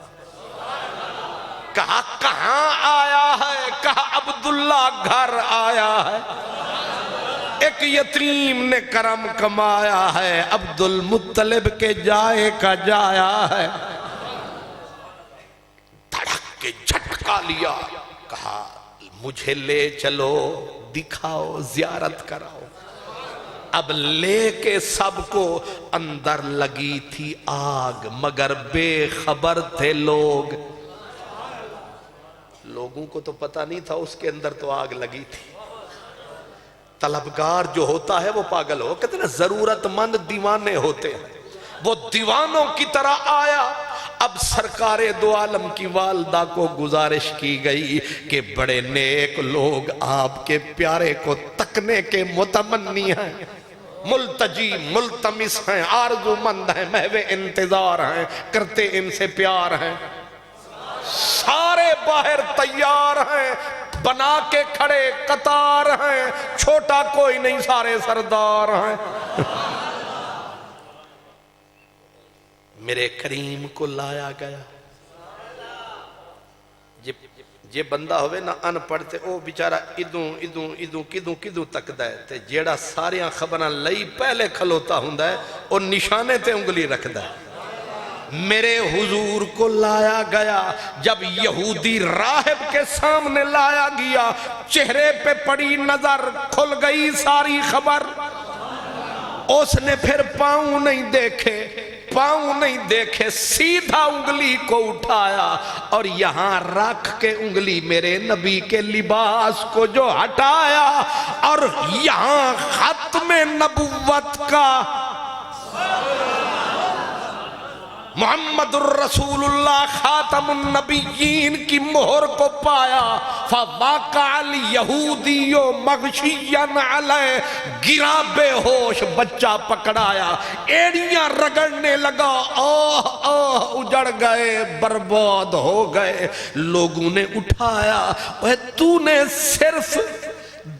کہا کہاں آیا ہے، کہا عبداللہ گھر آیا ہے، ایک ایک یتیم نے کرم کمایا ہے، عبد المطلب کے جائے کا جایا ہے۔ دھڑک کے جھٹکا لیا، کہا مجھے لے چلو، دکھاؤ، زیارت کراؤ۔ اب لے کے سب کو، اندر لگی تھی آگ مگر بے خبر تھے لوگ۔ لوگوں کو تو پتہ نہیں تھا اس کے اندر تو آگ لگی تھی۔ طلبگار جو ہوتا ہے وہ پاگل ہو، کہتے ہیں ضرورت مند دیوانے ہوتے ہیں، وہ دیوانوں کی طرح آیا۔ اب سرکار دو عالم کی والدہ کو گزارش کی گئی کہ بڑے نیک لوگ آپ کے پیارے کو تکنے کے متمنی ہیں، ملتجی ملتمس ہیں، آرزو مند ہیں، محو انتظار ہیں، کرتے ان سے پیار ہیں۔ سارے باہر تیار ہیں، بنا کے کھڑے قطار ہیں، چھوٹا کوئی نہیں، سارے سردار ہیں۔ میرے کریم کو لایا گیا۔ جے بندہ ہوئے نہ ان پڑھتے او بیچارہ ادوں کدوں تک دائے تے جیڑا ساریاں خبران لئی پہلے کھلوتا ہوں دائے اور نشانے تے انگلی رکھ دائے۔ میرے حضور کو لایا گیا، جب یہودی راہب کے سامنے لایا گیا، چہرے پہ پڑی نظر، کھل گئی ساری خبر۔ اس نے پھر پاؤں نہیں دیکھے، سیدھا انگلی کو اٹھایا اور یہاں رکھ کے انگلی میرے نبی کے لباس کو جو ہٹایا، اور یہاں ختم نبوت کا محمد الرسول اللہ خاتم النبیین کی مہر کو پایا۔ فَوَاقَعَ الْيَهُودِيُّ مَغْشِيًّا عَلَيْهِ، گرا بے ہوش، بچہ پکڑایا، ایڑیاں رگڑنے لگا، اجڑ گئے، برباد ہو گئے۔ لوگوں نے اٹھایا، تو نے صرف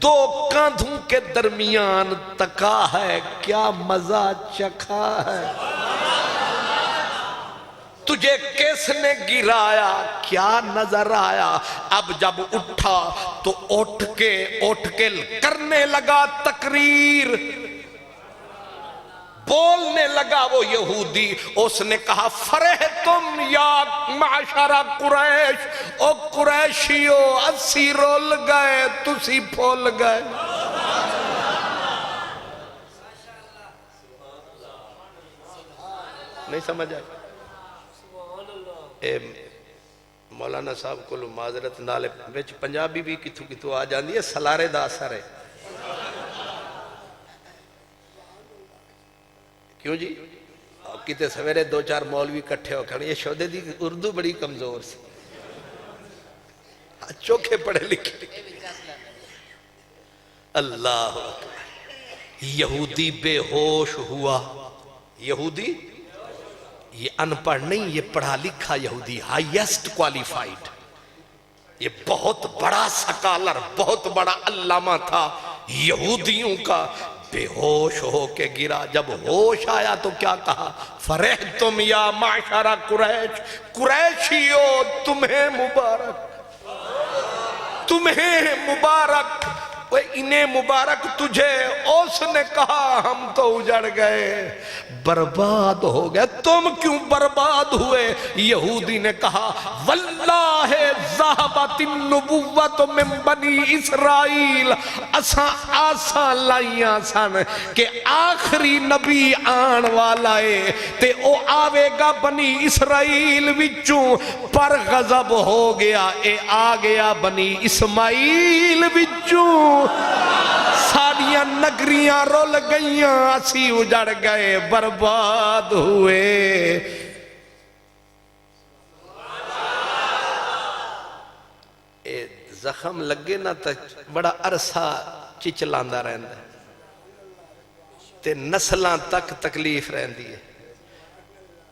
دو کاندھوں کے درمیان تکا ہے، کیا مزہ چکھا ہے؟ تجھے کس نے گرایا، کیا نظر آیا؟ اب جب اٹھا تو اٹھ کے کرنے لگا تقریر، بولنے لگا وہ یہودی۔ اس نے کہا فرحتم یا معشر قریش، او قریشیو، اسی رول گئے، تسی پھول گئے۔ نہیں سمجھ آئی؟ مولانا صاحب کو معذرت نالے وچ پنجابی بھی کتھو آ جاندی ہے، سلارے دا اثر ہے۔ کیوں جی؟ کتے سویرے دو چار مولوی کٹھے ہو کھڑے، یہ شودے دی اردو بڑی کمزور سی، چوکھے پڑھے لکھے۔ اللہ اکبر، یہودی بے ہوش ہوا۔ یہودی یہ ان پڑھ نہیں، یہ پڑھا لکھا یہودی، ہائیسٹ کوالیفائیڈ، یہ بہت بڑا سکالر، بہت بڑا علامہ تھا یہودیوں کا۔ بے ہوش ہو کے گرا، جب ہوش آیا تو کیا کہا؟ فرحتم یا معشر قریش، قریشیو تمہیں مبارک، تمہیں مبارک، انہیں مبارک تجھے۔ اس نے کہا ہم تو اجڑ گئے، برباد ہو گئے۔ تم کیوں برباد ہوئے؟ یہودی نے کہا واللہ ذہبت النبوت من بنی اسرائیل، آساں لائیاں سن کہ آخری نبی آن والا ہے تے او آوے گا بنی اسرائیل وچوں، پر غضب ہو گیا، اے آ گیا بنی اسماعیل وچوں۔ ساڑیاں نگریاں رول گئیاں، اسی اجڑ گئے، برباد ہوئے۔ زخم لگے نہ تک بڑا عرصہ چچلاندہ رہندا ہے تے نسلاں تک تکلیف رہندی ہے۔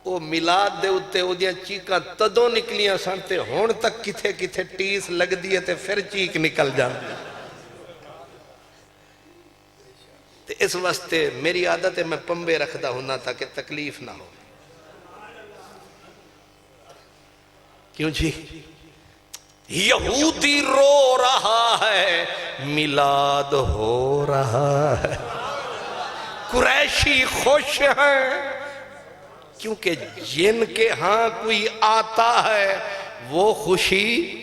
وہ میلاد دے اتے او دیاں چیکاں تدوں نکلیاں سن تے ہون تک کتھے کتھے ٹیس لگ دیئے تے پھر چیک نکل جاندی۔ تے اس واسطے میری عادت ہے میں پمبے رکھدا ہونا تھا کہ تکلیف نہ ہو۔ کیوں جی؟ یہودی رو رہا ہے میلاد ہو رہا ہے، قریشی خوش ہیں کیونکہ جن کے ہاں کوئی آتا ہے وہ خوشی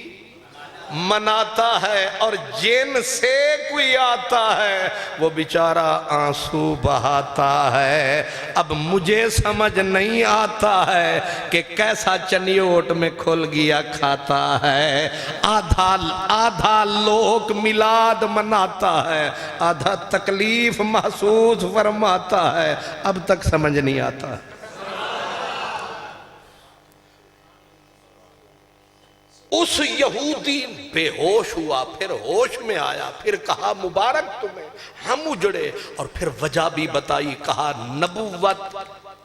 مناتا ہے، اور جن سے کوئی آتا ہے وہ بیچارہ آنسو بہاتا ہے۔ اب مجھے سمجھ نہیں آتا ہے کہ کیسا چنیوٹ میں کھل گیا کھاتا ہے۔ آدھا لوگ میلاد مناتا ہے، آدھا تکلیف محسوس فرماتا ہے، اب تک سمجھ نہیں آتا۔ اس یہودی بے ہوش ہوا، پھر ہوش میں آیا، پھر کہا مبارک تمہیں، ہم اجڑے، اور پھر وجہ بھی بتائی، کہا نبوت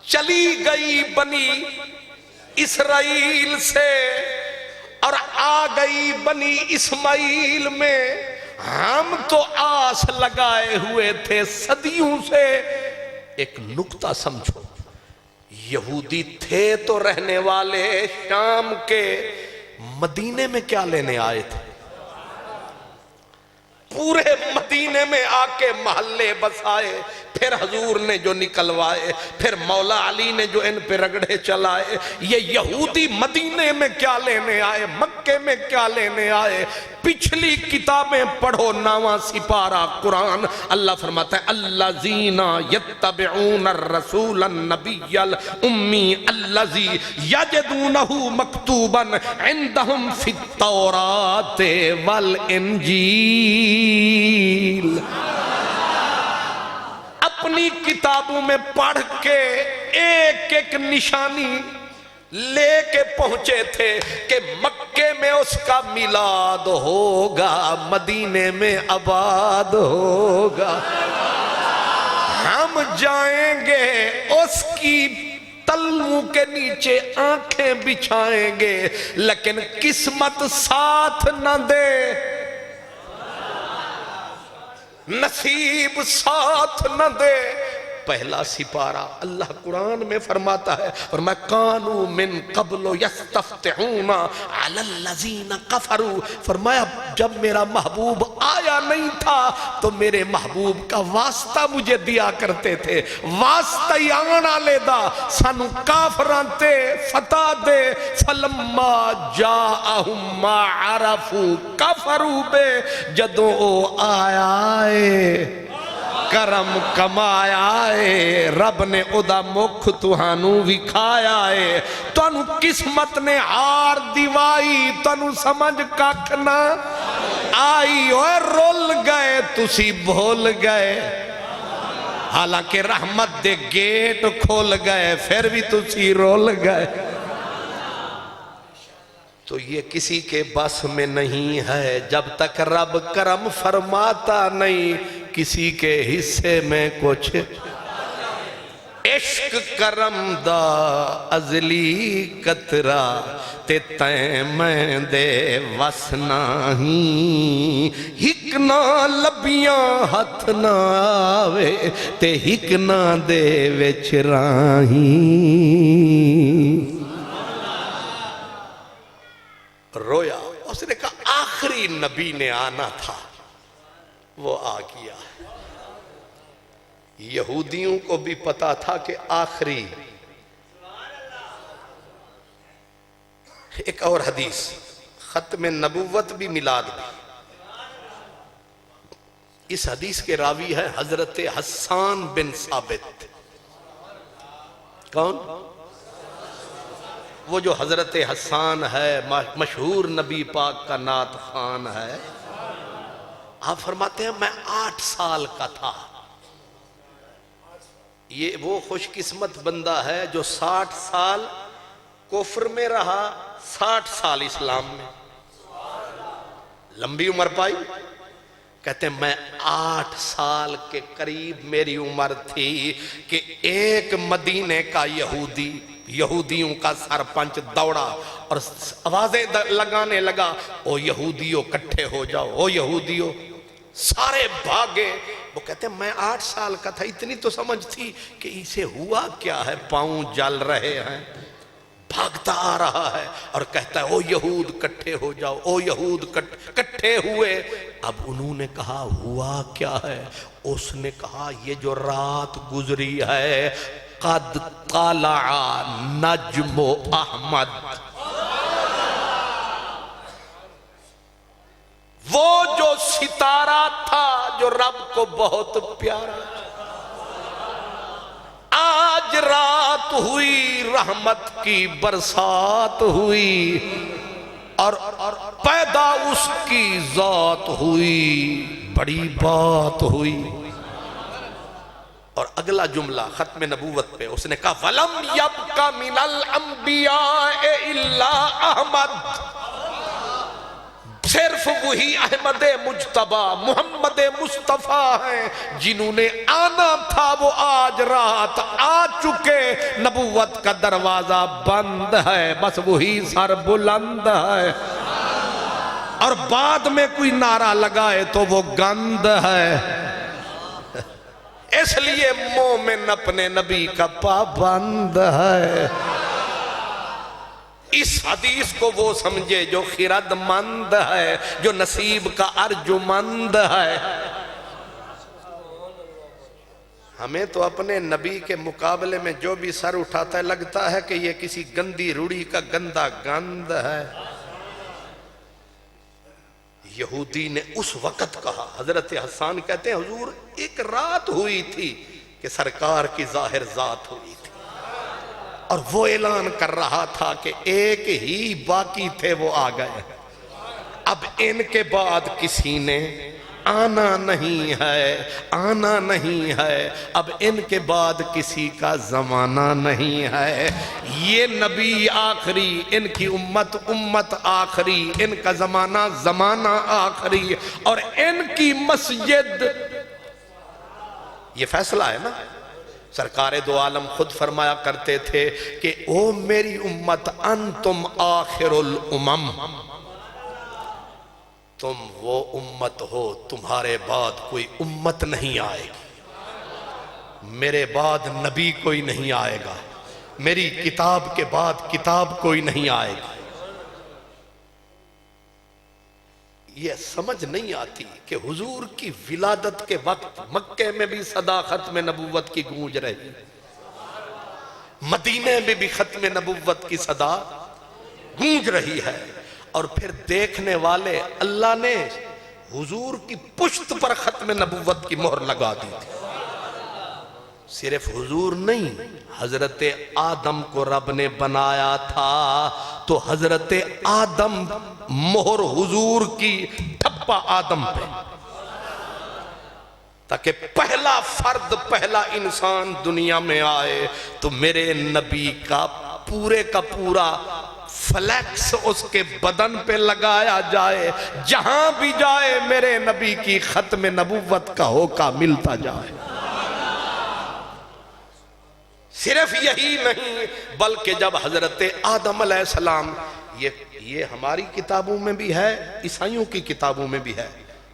چلی گئی بنی اسرائیل سے اور آ گئی بنی اسماعیل میں، ہم تو آس لگائے ہوئے تھے صدیوں سے۔ ایک نکتہ سمجھو، یہودی تھے تو رہنے والے شام کے، مدینے میں کیا لینے آئے تھے؟ پورے مدینے میں آ کے محلے بسائے، پھر حضور نے جو نکلوائے، پھر مولا علی نے جو ان پہ رگڑے چلائے۔ یہ یہودی مدینے میں کیا لینے آئے، مکے میں کیا لینے آئے؟ پچھلی کتابیں پڑھو، 9واں سپارہ قرآن، اللہ فرماتا ہے الذین یتبعون الرسول النبی الامی الذی یجدونہ مکتوبا عندہم فی التوراۃ والانجیل۔ اپنی کتابوں میں پڑھ کے ایک ایک نشانی لے کے پہنچے تھے کہ مکے میں اس کا میلاد ہوگا، مدینے میں آباد ہوگا، ہم جائیں گے اس کی تلووں کے نیچے آنکھیں بچھائیں گے، لیکن قسمت ساتھ نہ دے، نصیب ساتھ نہ دے۔ پہلا سپارہ اللہ قرآن میں فرماتا ہے، فرمایا کانوا من قبل یستفتحون علی الذین کفروا، فرمایا جب میرا محبوب آیا نہیں تھا تو میرے محبوب کا واسطہ مجھے دیا کرتے تھے، واسطہ آنا لے دا سانو کافران تے فتح دے، فلما جاءہم ما عرفوا کفروا بے، جدوں او آیا کرم کمایا ہے، رب نے ادا مکھ تہانو وکھایا ہے، تانو قسمت نے ہار دیوائی، تانو سمجھ ککھ نہ آئی، اور رول گئے تسی بھول گئے، حالانکہ رحمت دے گیٹ کھول گئے، پھر بھی تسی رول گئے۔ تو یہ کسی کے بس میں نہیں ہے، جب تک رب کرم فرماتا نہیں کسی کے حصے میں کچھ۔ عشق کرم دا ازلی قطرہ تے تیں میں دے وس نہیں، ہک نہ لبیاں ہتھ نہ آوے تے ہک نہ دے وچ راہیں۔ رویا، اس نے کہا آخری نبی نے آنا تھا، وہ آ گیا۔ یہودیوں کو بھی پتا تھا کہ آخری۔ ایک اور حدیث، ختم نبوت بھی میلاد بھی، اس حدیث کے راوی ہے حضرت حسان بن ثابت۔ کون؟ وہ جو حضرت حسان ہے، مشہور نبی پاک کا نعت خوان ہے، آپ فرماتے ہیں میں 8 سال کا تھا۔ یہ وہ خوش قسمت بندہ ہے جو 60 سال کفر میں رہا، 60 سال اسلام میں، لمبی عمر پائی۔ کہتے ہیں میں 8 سال کے قریب میری عمر تھی کہ ایک مدینے کا یہودیوں کا سرپنچ دوڑا اور آوازیں لگانے لگا، او یہودیوں کٹھے ہو جاؤ، او یہودیوں، سارے بھاگے۔ وہ کہتے ہیں میں 8 سال کا تھا، اتنی تو سمجھ تھی کہ اسے ہوا کیا ہے، پاؤں جل رہے ہیں، بھاگتا آ رہا ہے اور کہتا ہے او یہود کٹھے ہو جاؤ، او یہود کٹھے ہوئے۔ اب انہوں نے کہا ہوا کیا ہے؟ اس نے کہا یہ جو رات گزری ہے، قد طلع نجم احمد، وہ جو ستارہ تھا جو رب کو بہت پیارا، آج رات ہوئی، رحمت کی برسات ہوئی اور پیدا اس کی ذات ہوئی، بڑی بات ہوئی۔ اور اگلا جملہ ختم نبوت پہ اس نے کہا وَلَمْ يَبْقَ مِنَ الْأَنْبِيَاءِ إِلَّا أَحْمَدُ، صرف وہی احمد مجتبی محمد مصطفیٰ ہیں جنہوں نے آنا تھا، وہ آج رات آ چکے، نبوت کا دروازہ بند ہے، بس وہی سر بلند ہے، اور بعد میں کوئی نعرہ لگائے تو وہ گند ہے۔ اس لیے مومن اپنے نبی کا پابند ہے۔ اس حدیث کو وہ سمجھے جو خرد مند ہے، جو نصیب کا ارجمند ہے۔ ہمیں تو اپنے نبی کے مقابلے میں جو بھی سر اٹھاتا ہے لگتا ہے کہ یہ کسی گندی روڑی کا گندا گند ہے۔ یہودی نے اس وقت کہا، حضرت حسان کہتے ہیں حضور ایک رات ہوئی تھی کہ سرکار کی ظاہر ذات ہوئی تھی، اور وہ اعلان کر رہا تھا کہ ایک ہی باقی تھے وہ آ گئے، اب ان کے بعد کسی نے آنا نہیں ہے، آنا نہیں ہے، اب ان کے بعد کسی کا زمانہ نہیں ہے۔ یہ نبی آخری، ان کی امت امت آخری، ان کا زمانہ زمانہ آخری، اور ان کی مسجد، یہ فیصلہ ہے نا۔ سرکار دو عالم خود فرمایا کرتے تھے کہ او میری امت انتم آخر الامم، تم وہ امت ہو تمہارے بعد کوئی امت نہیں آئے گی، میرے بعد نبی کوئی نہیں آئے گا، میری کتاب کے بعد کتاب کوئی نہیں آئے گی۔ یہ سمجھ نہیں آتی کہ حضور کی ولادت کے وقت مکے میں بھی صدا ختم نبوت کی گونج رہی، مدینے میں بھی ختم نبوت کی صدا گونج رہی ہے، اور پھر دیکھنے والے اللہ نے حضور کی پشت پر ختم نبوت کی مہر لگا دی تھی۔ صرف حضور نہیں، حضرت آدم کو رب نے بنایا تھا تو حضرت آدم مہر حضور کی ٹھپا آدم پہ، تاکہ پہلا فرد پہلا انسان دنیا میں آئے تو میرے نبی کا پورا فلیکس اس کے بدن پہ لگایا جائے، جہاں بھی جائے میرے نبی کی ختم نبوت کا ہوکا ملتا جائے۔ صرف یہی نہیں بلکہ جب حضرت آدم علیہ السلام، یہ ہماری کتابوں میں بھی ہے، عیسائیوں کی کتابوں میں بھی ہے،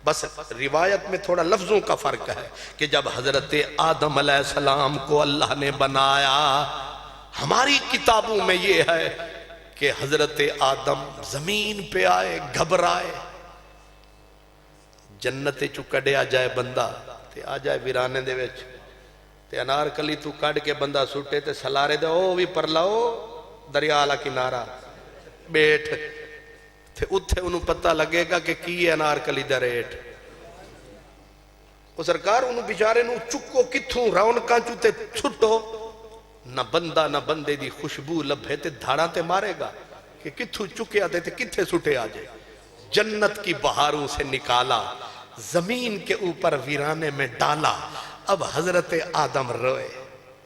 بس روایت میں تھوڑا لفظوں کا فرق ہے کہ جب حضرت آدم علیہ السلام کو اللہ نے بنایا، ہماری کتابوں میں یہ ہے کہ حضرت آدم زمین پہ آئے، گھبرائے، جنت چو کڈیا جائے بندہ تے آ جائے ویرانے دے وچ تے انار کلی تو کڈ کے بندہ سٹے تے سلارے دے او بھی پر لاؤ دریا والا کنارہ بیٹھ تے اتھے انہوں پتہ لگے گا کہ کی انار کلی دا ریٹ، وہ سرکار انہوں بیچارے نو چکو کتھوں رونکاں چوتے چھٹو، نہ بندہ نہ بندے دی خوشبو لبھے تے دھاڑاں تے مارے گا کہ کتھوں چکے آتے تے کتھے سٹے آجے، جنت کی بہاروں سے نکالا، زمین کے اوپر ویرانے میں ڈالا۔ اب حضرت آدم روئے،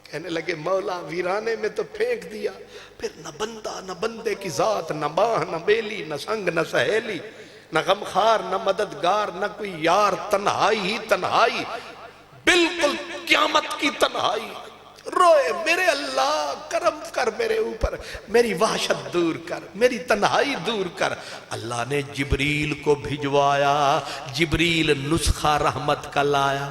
کہنے لگے مولا ویرانے میں تو پھینک دیا، پھر نہ بندہ نہ بندے کی ذات، نہ ماں نہ بیلی، نہ سنگ نہ سہیلی، نہ غمخار نہ مددگار، نہ کوئی یار، تنہائی ہی تنہائی، بالکل قیامت کی تنہائی۔ روئے میرے اللہ کرم کر میرے اوپر، میری وحشت دور کر، میری تنہائی دور کر۔ اللہ نے جبریل کو بھجوایا، جبریل نسخہ رحمت کا لایا،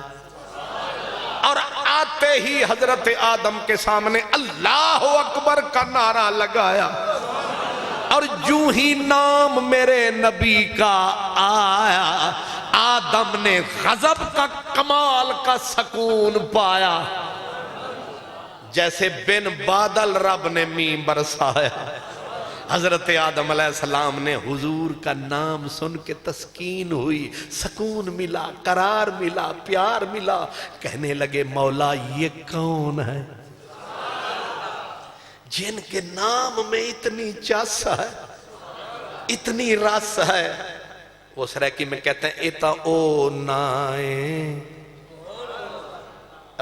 اور آتے ہی حضرت آدم کے سامنے اللہ اکبر کا نعرہ لگایا، اور جو ہی نام میرے نبی کا آیا آدم نے غضب کا کمال کا سکون پایا، جیسے بن بادل رب نے میم برسایا۔ حضرت آدم علیہ السلام نے حضور کا نام سن کے تسکین ہوئی، سکون ملا، قرار ملا، پیار ملا۔ کہنے لگے مولا یہ کون ہے جن کے نام میں اتنی چس ہے، اتنی رس ہے؟ وہ سریکی میں کہتے ہیں ایتا او نائیں۔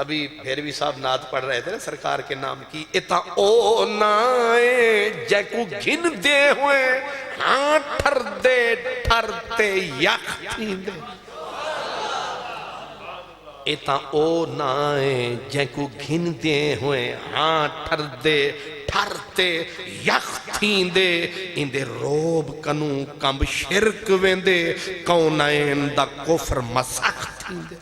ابھی بھیروی صاحب نعت پڑھ رہے تھے نا سرکار کے نام کی، ایتا او نائیں جے کو گھن دے ہوئے ہاں ٹھر دے ٹھرتے یک تھیں دے۔ ایتا او نائیں جے کو گھن دے ہوئے ہاں ٹھر دے ٹھرتے یک تھیں دے، اندے روب کنو کمب شرک ویندے، کونائن دا کفر مسخ تھیں دے۔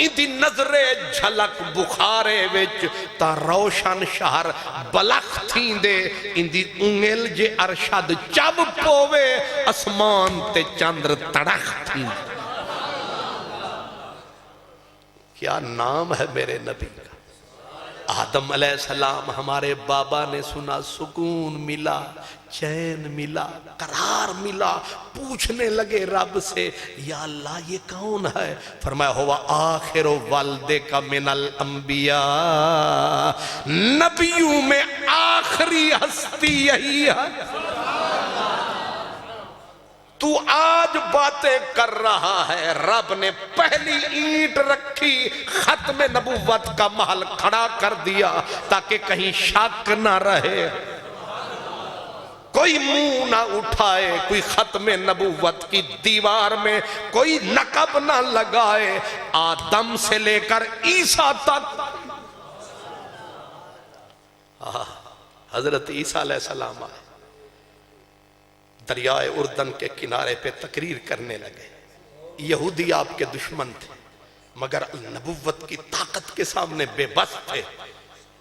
اندی نظر جھلک بخارے وچ تا روشن شہر بلخ تھیں دے، اندی انگل جے ارشد چب پوے اسمان تے چندر تڑخ تھیں دے۔ کیا نام ہے میرے نبی کا! آدم علیہ السلام ہمارے بابا نے سنا، سکون ملا، چین ملا، قرار ملا، پوچھنے لگے رب سے یا اللہ یہ کون ہے؟ فرمایا ہوا آخر والد کا من الانبیاء، نبیوں میں آخری ہستی یہی ہے۔ تو آج باتیں کر رہا ہے، رب نے پہلی اینٹ رکھی، ختم نبوت کا محل کھڑا کر دیا تاکہ کہیں شک نہ رہے، کوئی منہ نہ اٹھائے، کوئی ختم نبوت کی دیوار میں کوئی نقب نہ لگائے۔ آدم سے لے کر عیسیٰ تک حضرت عیسیٰ علیہ السلام آئے، دریائے اردن کے کنارے پہ تقریر کرنے لگے۔ یہودی آپ کے دشمن تھے مگر نبوت کی طاقت کے سامنے بے بس تھے۔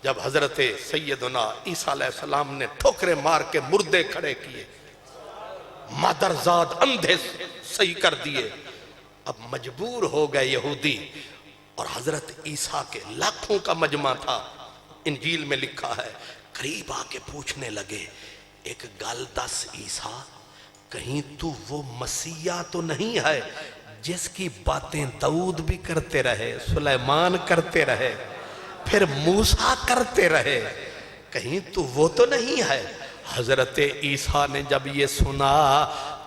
جب حضرت سیدنا عیسیٰ علیہ السلام نے ٹھوکریں مار کے مردے کھڑے کیے، مادرزاد اندھے صحیح کر دیے، اب مجبور ہو گئے یہودی، اور حضرت عیسیٰ کے لاکھوں کا مجمع تھا، انجیل میں لکھا ہے، قریب آ کے پوچھنے لگے ایک گل دس عیسیٰ، کہیں تو وہ مسیح تو نہیں ہے جس کی باتیں داؤد بھی کرتے رہے، سلیمان کرتے رہے، پھر موسیٰ کرتے رہے، کہیں تو وہ تو نہیں ہے؟ حضرت عیسیٰ نے جب یہ سنا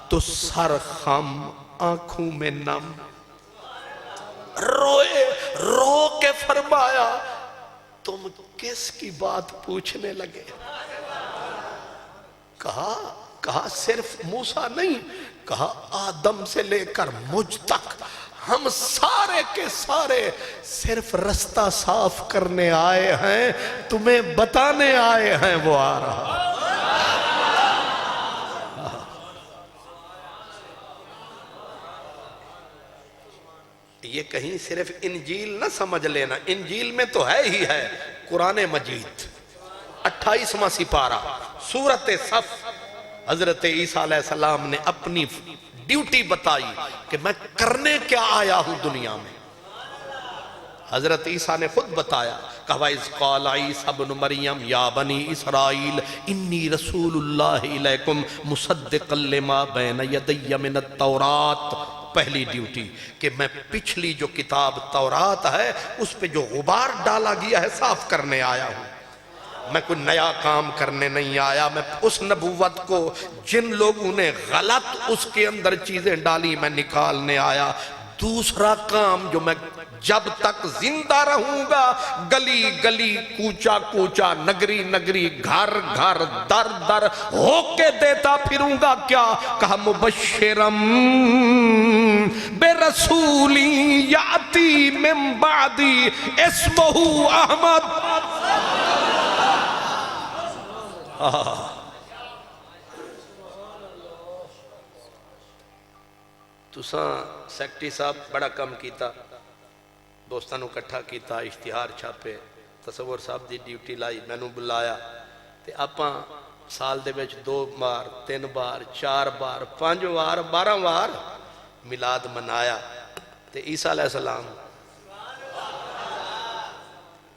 تو سر خم، آنکھوں میں نم، روئے، رو کے فرمایا تم کس کی بات پوچھنے لگے؟ کہا صرف موسیٰ نہیں، کہا آدم سے لے کر مجھ تک ہم سارے کے سارے صرف رستہ صاف کرنے آئے ہیں، تمہیں بتانے آئے ہیں وہ آ رہا۔ یہ کہیں صرف انجیل نہ سمجھ لینا، انجیل میں تو ہے ہی ہے، قرآن مجید 28واں سپارہ سورۃ صف، حضرت عیسیٰ علیہ السلام نے اپنی ڈیوٹی بتائی کہ میں کرنے کیا آیا ہوں دنیا میں۔ حضرت عیسیٰ نے خود بتایا، کہا اِذْ قَالَ عِیسیٰ ابْنُ مَرْیَمَ یا بنی اسرائیل انی رسول اللہ علیکم مصدقا لما بین یدی من التورات۔ پہلی ڈیوٹی کہ میں پچھلی جو کتاب تورات ہے اس پہ جو غبار ڈالا گیا ہے صاف کرنے آیا ہوں، میں کوئی نیا کام کرنے نہیں آیا، میں اس نبوت کو جن لوگوں نے غلط اس کے اندر چیزیں ڈالی میں نکالنے آیا۔ دوسرا کام جو میں جب تک زندہ رہوں گا گلی گلی کوچا کوچا نگری نگری گھر گھر در در ہو کے دیتا پھروں گا، کیا کہا مبشرم برسولی یاتی من بعدی اسمہ احمد۔ تساں سیکٹری صاحب بڑا کم کیتا، دوستاں نوں کٹھا کیتا، اشتہار چھاپے، تصور صاحب دی ڈیوٹی لائی، میں نوں بلایا تے آپاں سال دے وچ 2 بار 3 بار 4 بار 5 بار 12 بار میلاد منایا تے عیسیٰ علیہ السلام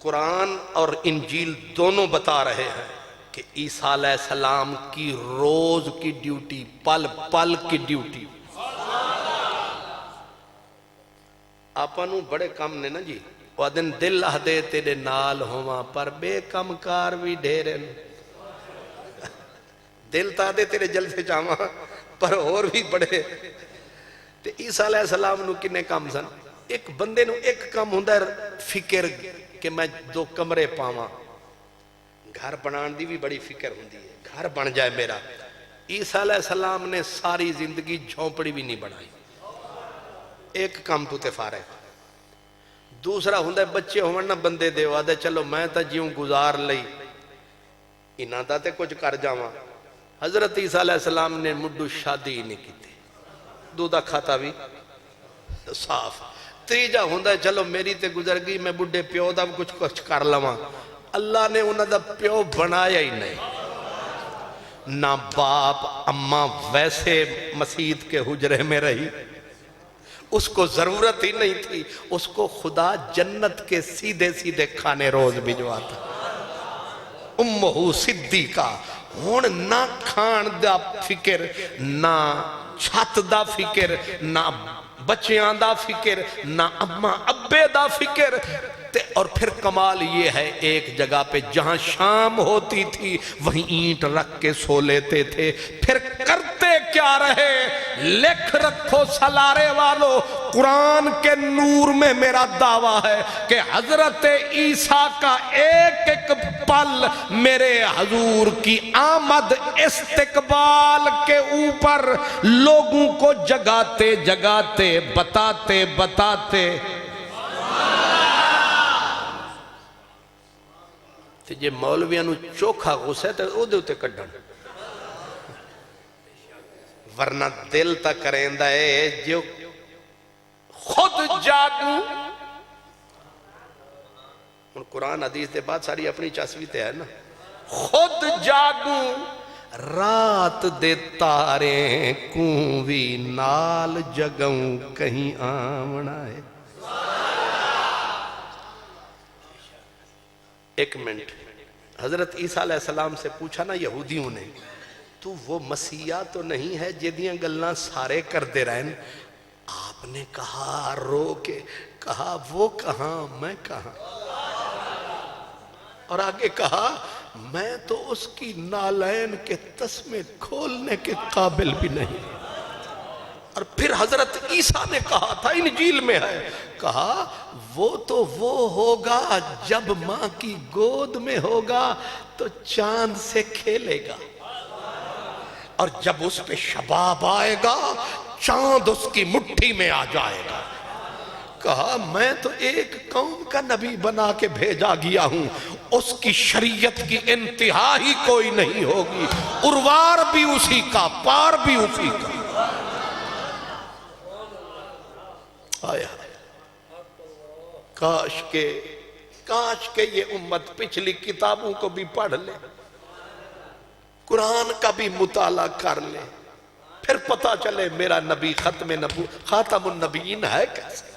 قرآن اور انجیل دونوں بتا رہے ہیں کہ عیسیٰ علیہ السلام کی روز کی ڈیوٹی، پل پل کی ڈیوٹی. آپانوں بڑے کم نے نا جی، وہ دن دل آدھے تیرے نال ہوا پر بے کم کار بھی ڈھیرے، دل تا دے تیرے جلسے جاواں پر اور بھی بڑے. تے عیسیٰ علیہ السلام نو کنے کام سن؟ ایک بندے نو ایک کام ہوندہ ہے فکر کہ میں 2 کمرے پاواں، گھر بنان دی بھی بڑی فکر ہوندی ہے، گھر بن جائے میرا. عیسیٰ علیہ السلام نے ساری زندگی جھونپڑی بھی نہیں بنائی، ایک کام تو تے فارغ. دوسرا ہوندہ ہے بچے ہونا بندے دے وعدے چلو میں تا جیوں گزار لئی انہاں دا تے کچھ کر جاواں. حضرت عیسیٰ علیہ السلام نے مڈو شادی ہی نہیں کی تھی، دودھا کھاتا بھی صاف. تیجا ہوندہ ہے چلو میری تے گزر گئی، میں بڈے پیو دا کچھ کر لواں. اللہ نے انہاں دا پیو بنایا ہی نہیں، نہ باپ اماں ویسے مسجد کے حجرے میں رہی، اس کو ضرورت ہی نہیں تھی، اس کو خدا جنت کے سیدھے سیدھے کھانے روز بھجواتا. امہو صدیقہ، ہون نہ کھان دا فکر، نہ چھت دا فکر، نہ بچیاں دا فکر، نہ اماں ابے دا فکر. اور پھر کمال یہ ہے ایک جگہ پہ جہاں شام ہوتی تھی وہیں اینٹ رکھ کے سو لیتے تھے. پھر کرتے کیا رہے؟ لکھ رکھو سلارے والو، قرآن کے نور میں میرا دعویٰ ہے کہ حضرت عیسیٰ کا ایک ایک پل میرے حضور کی آمد استقبال کے اوپر لوگوں کو جگاتے جگاتے بتاتے بتاتے. جے مولویاں نو چوکھا غصہ ہے تو او دے ہوتے کڈھن، ورنہ دل تا کریں ہے جو خود جاگوں. قرآن حدیث دے بعد ساری اپنی چاسوی تے ہے نا. خود جاگوں رات دے تارے کوں بھی نال جگوں کہیں آمنا ہے. ایک منٹ، حضرت عیسیٰ علیہ السلام سے پوچھا نا یہودیوں نے، تو وہ مسیحہ تو نہیں ہے جدیاں گلنا سارے کر دے رہے ہیں؟ آپ نے کہا رو کے کہا وہ کہاں میں کہاں، اور آگے کہا میں تو اس کی نالین کے تسمے کھولنے کے قابل بھی نہیں. اور پھر حضرت عیسیٰ نے کہا تھا، انجیل میں ہے، کہا وہ تو وہ ہوگا جب ماں کی گود میں ہوگا تو چاند سے کھیلے گا، اور جب اس پہ شباب آئے گا چاند اس کی مٹھی میں آ جائے گا. کہا میں تو ایک قوم کا نبی بنا کے بھیجا گیا ہوں، اس کی شریعت کی انتہا ہی کوئی نہیں ہوگی، اروار بھی اسی کا پار بھی اسی کا. آیا کاش کے یہ امت پچھلی کتابوں کو بھی پڑھ لے، قرآن کا بھی مطالعہ کر لے، پھر پتا چلے میرا نبی خاتم النبیین ہے کیسے.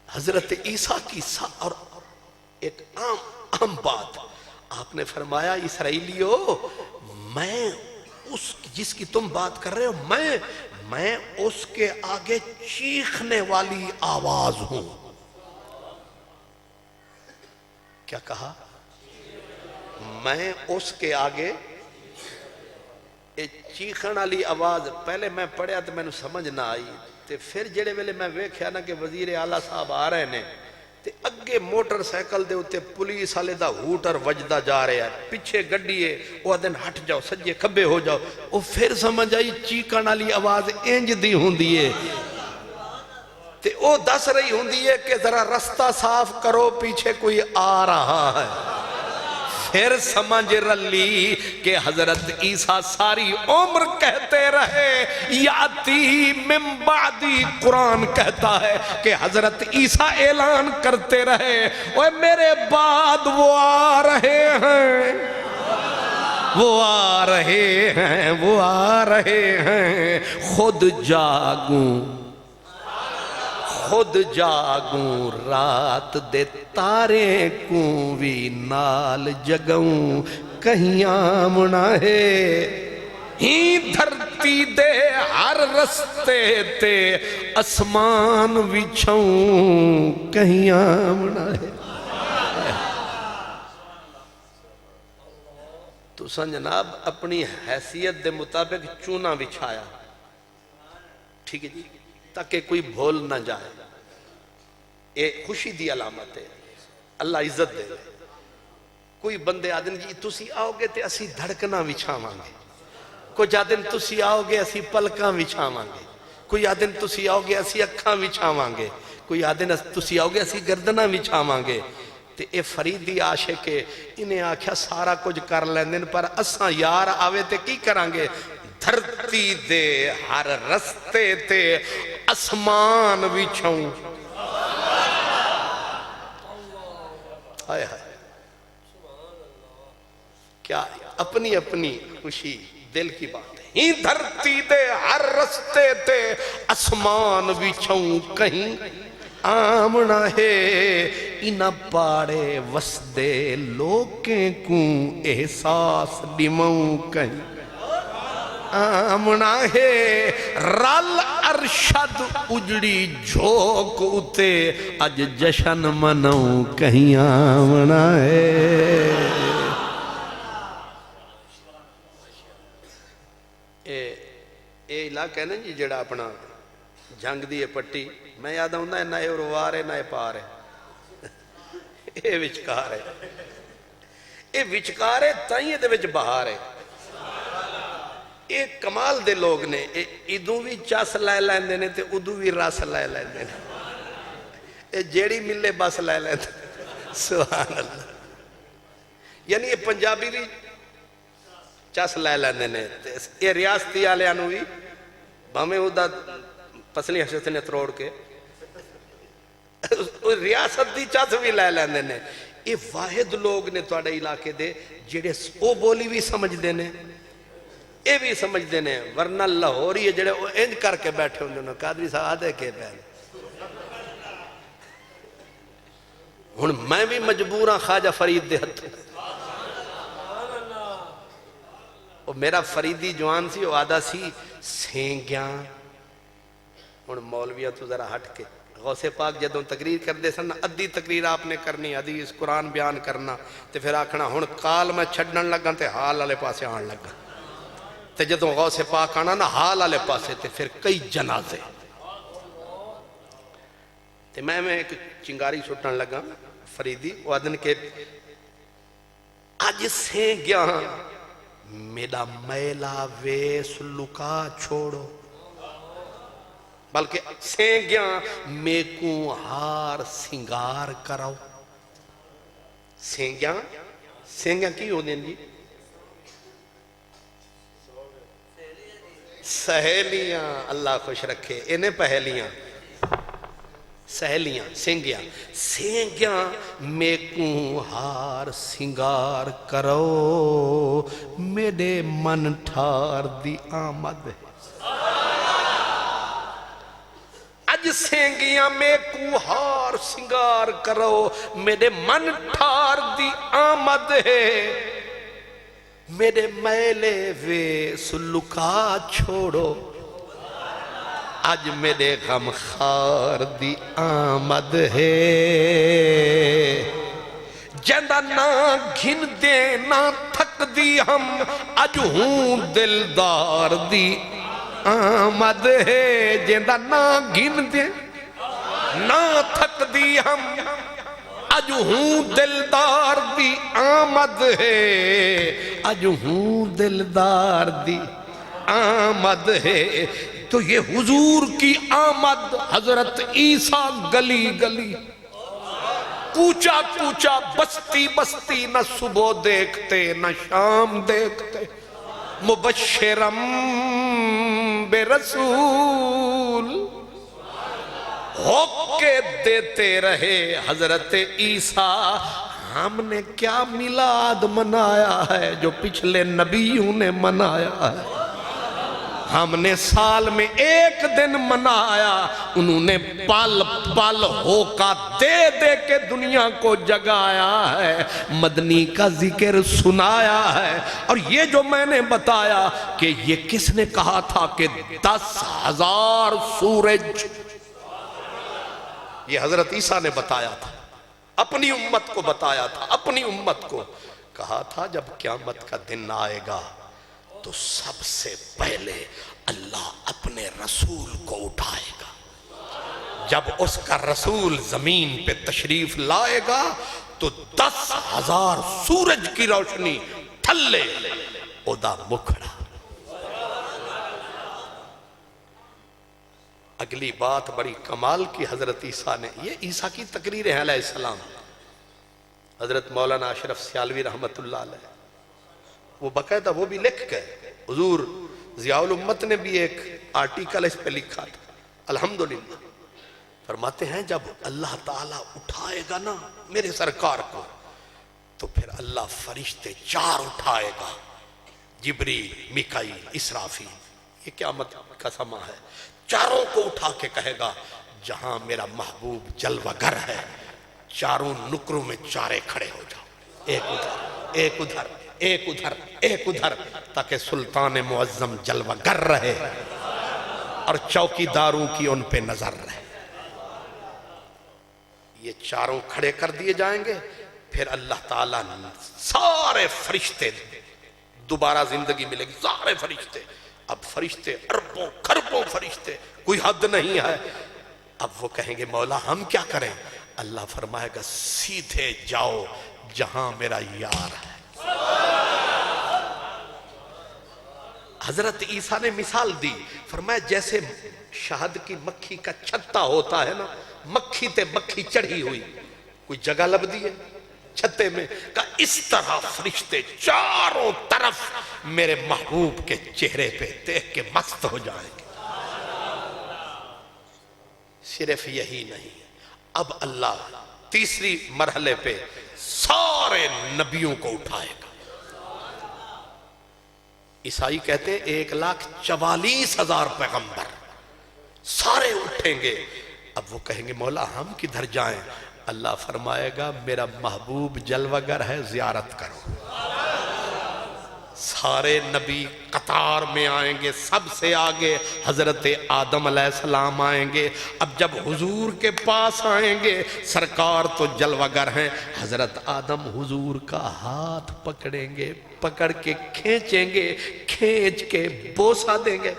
حضرت عیسیٰ کی اور ایک عام بات آپ نے فرمایا، اسرائیلیو میں جس کی تم بات کر رہے ہو میں اس کے آگے چیخنے والی آواز ہوں. کیا کہا؟ میں اس کے آگے چیخن والی آواز. پہلے میں پڑھیا تو میں نے سمجھ نہ آئی، تے پھر جڑے ویلے میں ویکھیا نا کہ وزیر اعلیٰ صاحب آ رہے نے تے اگے موٹر سائیکل دے اتے پولیس والے دا ہوٹر وجدا جا رہے ہیں، پیچھے گڈی ہے وہ دن ہٹ جاؤ سجے کھبے ہو جاؤ. وہ پھر سمجھ آئی چیکن والی آواز انج دی ہوندی ہے تے وہ دس رہی ہوندی ہے کہ ذرا رستہ صاف کرو پیچھے کوئی آ رہا ہے. پھر سمجھ رلی کہ حضرت عیسیٰ ساری عمر کہتے رہے یاتی من بعدی، قرآن کہتا ہے کہ حضرت عیسیٰ اعلان کرتے رہے اوے میرے بعد وہ آ رہے ہیں، وہ آ رہے ہیں، وہ آ رہے ہیں، خود جاگوں خود جاگوں رات دے تارے کو بھی نال جگوں کہیں آمنا ہے، ہی دھرتی دے ہر رستے تے اسمان وچھوں کہیں آمنا ہے۔ تو سن جناب اپنی حیثیت دے مطابق چونا بچھایا، ٹھیک ہے جی، تاکہ کوئی بھول نہ جائے، یہ خوشی دی علامت ہے، اللہ عزت دے۔ کوئی بندے آدن جی تسی آؤ گے تے اسی دھڑکنا بچھاواں گے، کوئی آدن تسی آؤ گے اسی پلکاں بچھاواں گے، کوئی آدن تسی آؤ گے اسی اکھاں بچھاواں گے، کوئی آدن تسی آؤ گے اسی گردناں بچھاواں گے۔ تے اے فریدی عاشق انہیں آکھیا سارا کچھ کر لیندن پر اساں یار آوے تے کی کرانگے، دھرتی دے ہر رستے تے اسمان وچھوں۔ آئے ہائے کیا اپنی اپنی خوشی دل کی بات ہے، ہی دھرتی دے ہر رستے تے اسمان وچھوں کہیں آمنا ہے، انہ پاڑے وسدے لوکیں کو احساس ڈموں کہیں آمنا ہے، رل ارشد اجڑی جھوک اتے اج جشن منوں کہیں آمنا ہے۔ اے علاقہ ہے نا جی جڑا اپنا جنگ دی پٹی، میں یاد ہوں نہ اے روار ہے نہ اے پار ہے، اے وچکار ہے، اے وچکار ہے تائیں دے وچ بہار ہے۔ اے کمال دے لوگ نے، ادوں بھی چاس لائے لیندے نے تے ادوں بھی رس لائے لیندے نے، اے جیڑی ملے بس لائے لیندے، سبحان اللہ۔ یعنی یہ پنجابی بھی چاس لائے لیندے نے، اے ریاستی آلیانو بھی بھامیں ادا پسلی حشت نے تروڑ کے ریاست دی چاس بھی لائے لیندے نے۔ اے واحد لوگ نے توڑے علاقے دے جڑے او بولی بھی سمجھ دینے، اے بھی سمجھ دینے، ورنہ لاہوری ہے جڑے انج کر کے بیٹھے ہوں انہوں قادری صاحب آدھے کے پہلے۔ ہن میں بھی مجبوراں خواجہ فرید دے ہتھ، وہ میرا فریدی جوان سی، وہ آدھا سی سینگیاں، ہن مولویہ تو ذرا ہٹ کے غوث پاک جدوں تقریر کر دے سن، ادھی تقریر آپ نے کرنی، حدیث قرآن بیان کرنا، تے پھر آکھنا ہن کال میں چھڑن لگا تے حال والے پاسے آن لگا، تے جدوں غوث پاک آنا نا حال والے پاسے تے پھر کئی جنازے، تے میں ایک چنگاری چھٹن لگا فریدی، وہ آدن کے آج سینگیاں میرا میلا ویس لکا چھوڑو، بلکہ سینگیاں میں کو ہار سنگار کراؤ۔ سینگیاں کی ہو دیں جی؟ سہیلیاں، اللہ خوش رکھے انہیں پہلیاں سہیلیاں، سینگیاں میں کو ہار سنگار کرو، میرے من ٹھار دی آمد ہے۔ اج سینگیاں میں کو ہار سنگار کرو، میرے من ٹھار دی آمد ہے، میرے میلے ویس لکا چھوڑو، آج میرے غم خار دی آمد ہے، جندہ نہ گھن دے نہ تھک دی ہم، اج ہوں دلدار دی آمد ہے، جندہ نہ گھن دے نہ تھک دی ہم، اج ہوں دلدار دی آمد ہے، اج ہوں دلدار دی آمد ہے۔ تو یہ حضور کی آمد، حضرت عیسیٰ گلی گلی کوچا کوچا بستی بستی، نہ صبح دیکھتے نہ شام دیکھتے، مبشرم برسول ہو کے دیتے رہے حضرت عیسیٰ۔ ہم نے کیا میلاد منایا ہے جو پچھلے نبیوں نے منایا ہے؟ ہم نے سال میں ایک دن منایا، انہوں نے پل پل ہوکا دے دے کے دنیا کو جگایا ہے، مدنی کا ذکر سنایا ہے۔ اور یہ جو میں نے بتایا کہ یہ کس نے کہا تھا کہ 10,000 سورج، یہ حضرت عیسیٰ نے بتایا تھا، اپنی امت کو بتایا تھا، اپنی امت کو کہا تھا جب قیامت کا دن آئے گا تو سب سے پہلے اللہ اپنے رسول کو اٹھائے گا۔ جب اس کا رسول زمین پہ تشریف لائے گا تو 10,000 سورج کی روشنی تھلے ادا مکھڑا۔ اگلی بات بڑی کمال کی حضرت عیسیٰ نے، یہ عیسیٰ کی تقریر ہے علیہ السلام۔ حضرت مولانا اشرف سیالوی رحمت اللہ علیہ وہ باقاعدہ وہ بھی لکھ گئے، حضور ضیاء الامت نے بھی ایک آرٹیکل اس پہ لکھا تھا، الحمدللہ۔ فرماتے ہیں جب اللہ تعالیٰ اٹھائے گا نا میرے سرکار کو تو پھر اللہ فرشتے 4 اٹھائے گا، جبریل، میکائیل، اسرافیل، یہ قیامت کا سما ہے، چاروں کو اٹھا کے کہے گا جہاں میرا محبوب جلوہ گر ہے چاروں نکروں میں چارے کھڑے ہو جاؤ، ایک ادھر ایک ادھر ایک ادھر ایک ادھر، تاکہ سلطان معظم جلوہ گر رہے اور چوکی داروں کی ان پہ نظر رہے۔ یہ چاروں کھڑے کر دیے جائیں گے، پھر اللہ تعالیٰ سارے فرشتے دوبارہ زندگی ملے گی، سارے فرشتے، اب فرشتے اربوں کھربوں فرشتے، کوئی حد نہیں ہے۔ اب وہ کہیں گے مولا ہم کیا کریں؟ اللہ فرمائے گا سیدھے جاؤ جہاں میرا یار ہے۔ حضرت عیسیٰ نے مثال دی، فرمایا جیسے شہد کی مکھی کا چھتا ہوتا ہے نا، مکھی تے مکھی چڑھی ہوئی، کوئی جگہ لب دی ہے چھتے میں، کہ اس طرح فرشتے چاروں طرف میرے محبوب کے چہرے پہ دیکھ کے مست ہو جائیں گے۔ صرف یہی نہیں، اب اللہ تیسری مرحلے پہ سارے نبیوں کو اٹھائے گا۔ عیسائی کہتے ہیں 1,44,000 پیغمبر سارے اٹھیں گے۔ اب وہ کہیں گے مولا ہم کدھر جائیں؟ اللہ فرمائے گا میرا محبوب جلوہ گر ہے، زیارت کرو۔ سارے نبی قطار میں آئیں گے، سب سے آگے حضرت آدم علیہ السلام آئیں گے۔ اب جب حضور کے پاس آئیں گے، سرکار تو جلوہ گر ہیں، حضرت آدم حضور کا ہاتھ پکڑیں گے، پکڑ کے کھینچیں گے، کھینچ کے بوسہ دیں گے۔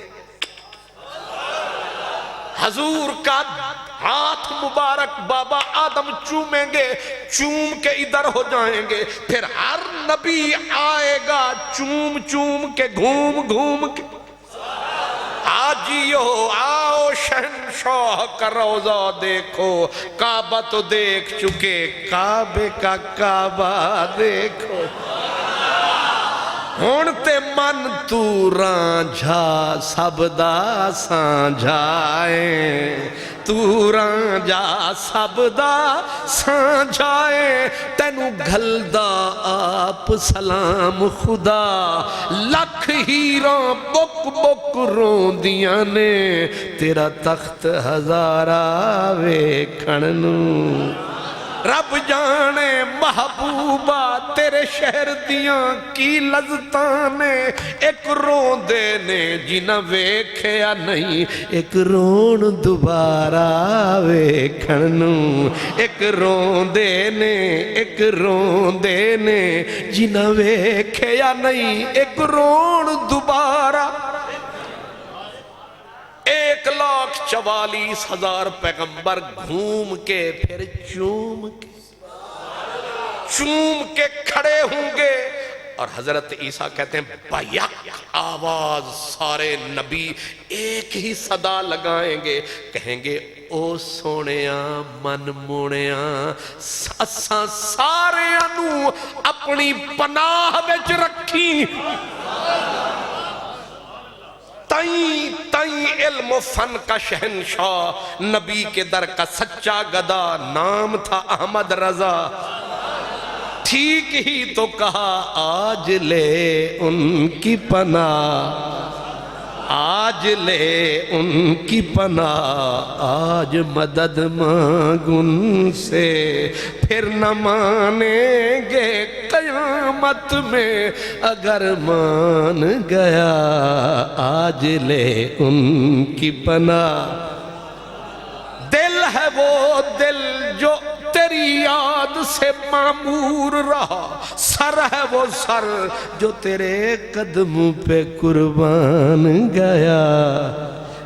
حضور کا ہاتھ مبارک بابا آدم چومیں گے، چوم کے ادھر ہو جائیں گے، پھر ہر نبی آئے گا چوم چوم کے گھوم گھوم کے۔ آجیو آؤ شہنشاہ کا روضہ دیکھو، کعبہ تو دیکھ چکے، کعبے کا کعبہ دیکھو۔ ہون تے من تو رانجھا سب دا سانجھائے، تو رانجھا سب دا سانجھائے، تینو گھلدا آپ سلام خدا، لکھ ہیراں بک بک رون دیاں نے، تیرا تخت ہزارہ ویکھن نوں۔ رب جانے محبوبہ تیرے شہر دیاں کی لذتانے، ایک رون دینے جنہ ویکھیا نہیں، ایک رون دوبارہ ویکھنوں، ایک رون دینے ایک رون دینے جنہ ویکھیا نہیں، ایک رون دوبارہ۔ 1,44,000 پیغمبر گھوم کے پھر چوم کے کھڑے ہوں گے، اور حضرت عیسیٰ کہتے ہیں بیک آواز سارے نبی ایک ہی صدا لگائیں گے، کہیں گے او سونیاں من مونیاں اساں ساریاں نو اپنی پناہ وچ رکھی تائیں علم و فن کا شہنشاہ نبی کے در کا سچا گدا نام تھا احمد رضا ٹھیک ہی تو کہا آج لے ان کی پناہ آج لے ان کی پناہ آج مدد مانگ ان سے پھر نہ مانیں گے قیامت میں اگر مان گیا آج لے ان کی پناہ دل ہے وہ دل جو تیری یاد سے معمور رہا سر ہے وہ سر جو تیرے قدم پہ قربان گیا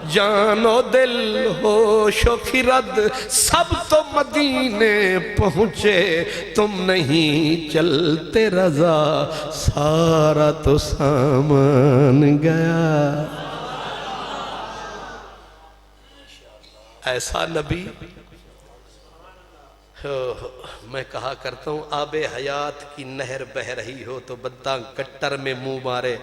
جان و دل ہوش و خرد سب تو مدینے پہنچے تم نہیں چلتے رضا سارا تو سامان گیا ایسا نبی میں کہا کرتا ہوں آب حیات کی نہر بہ رہی ہو تو بندہ گٹر میں منہ مارے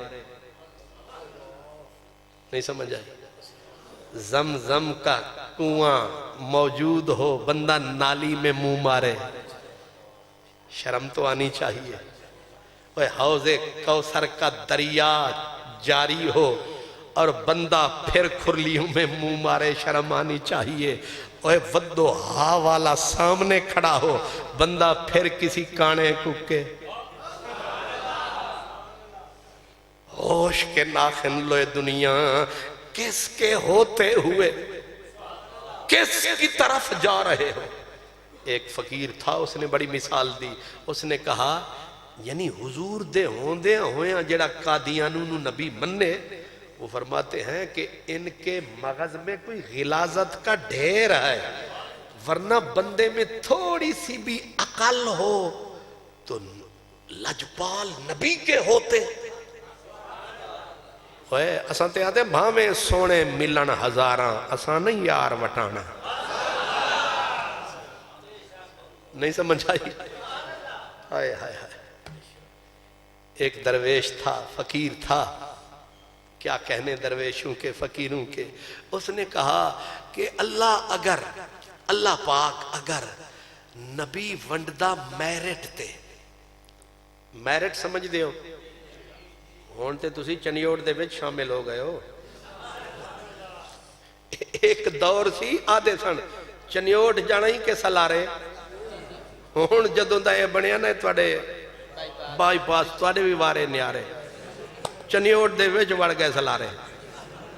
نہیں سمجھ آئی زمزم کا کنواں موجود ہو بندہ نالی میں منہ مارے شرم تو آنی چاہیے حوض کوثر کا دریا جاری ہو اور بندہ پھر کھرلیوں میں منہ مارے شرم آنی چاہیے ود و ہا والا سامنے کھڑا ہو بندہ پھر کسی کانے ککے ہوش کے ناخن لوے دنیا کس کے ہوتے ہوئے کس کی طرف جا رہے ہو ایک فقیر تھا اس نے بڑی مثال دی اس نے کہا یعنی حضور دے ہوندے ہوئے جڑا قادیانوں نبی مننے وہ فرماتے ہیں کہ ان کے مغز میں کوئی غلاظت کا ڈھیر ہے ورنہ بندے میں تھوڑی سی بھی عقل ہو تو لجپال نبی کے ہوتے اساں تے آتے بھامیں سونے ملن ہزاراں اساں نہیں یار وٹانا نہیں سمجھ آئی ہائے ہائے ہائے ایک درویش تھا فقیر تھا کیا کہنے درویشوں کے فقیروں کے اس نے کہا کہ اللہ پاک اگر نبی ونڈدہ میرٹ تے میرٹ سمجھ دے ہو ہونتے تسی چنیوڑ دے وچ شامل ہو گئے ہو ایک دور سی آدھے سن چنیوڑ جانا ہی کے سلارے ہون جدوں دا یہ بنیا نا توڑے بائی پاس توڑے بھی وارے نیارے چنیوڑ دے وچ وڑ گئے سلارے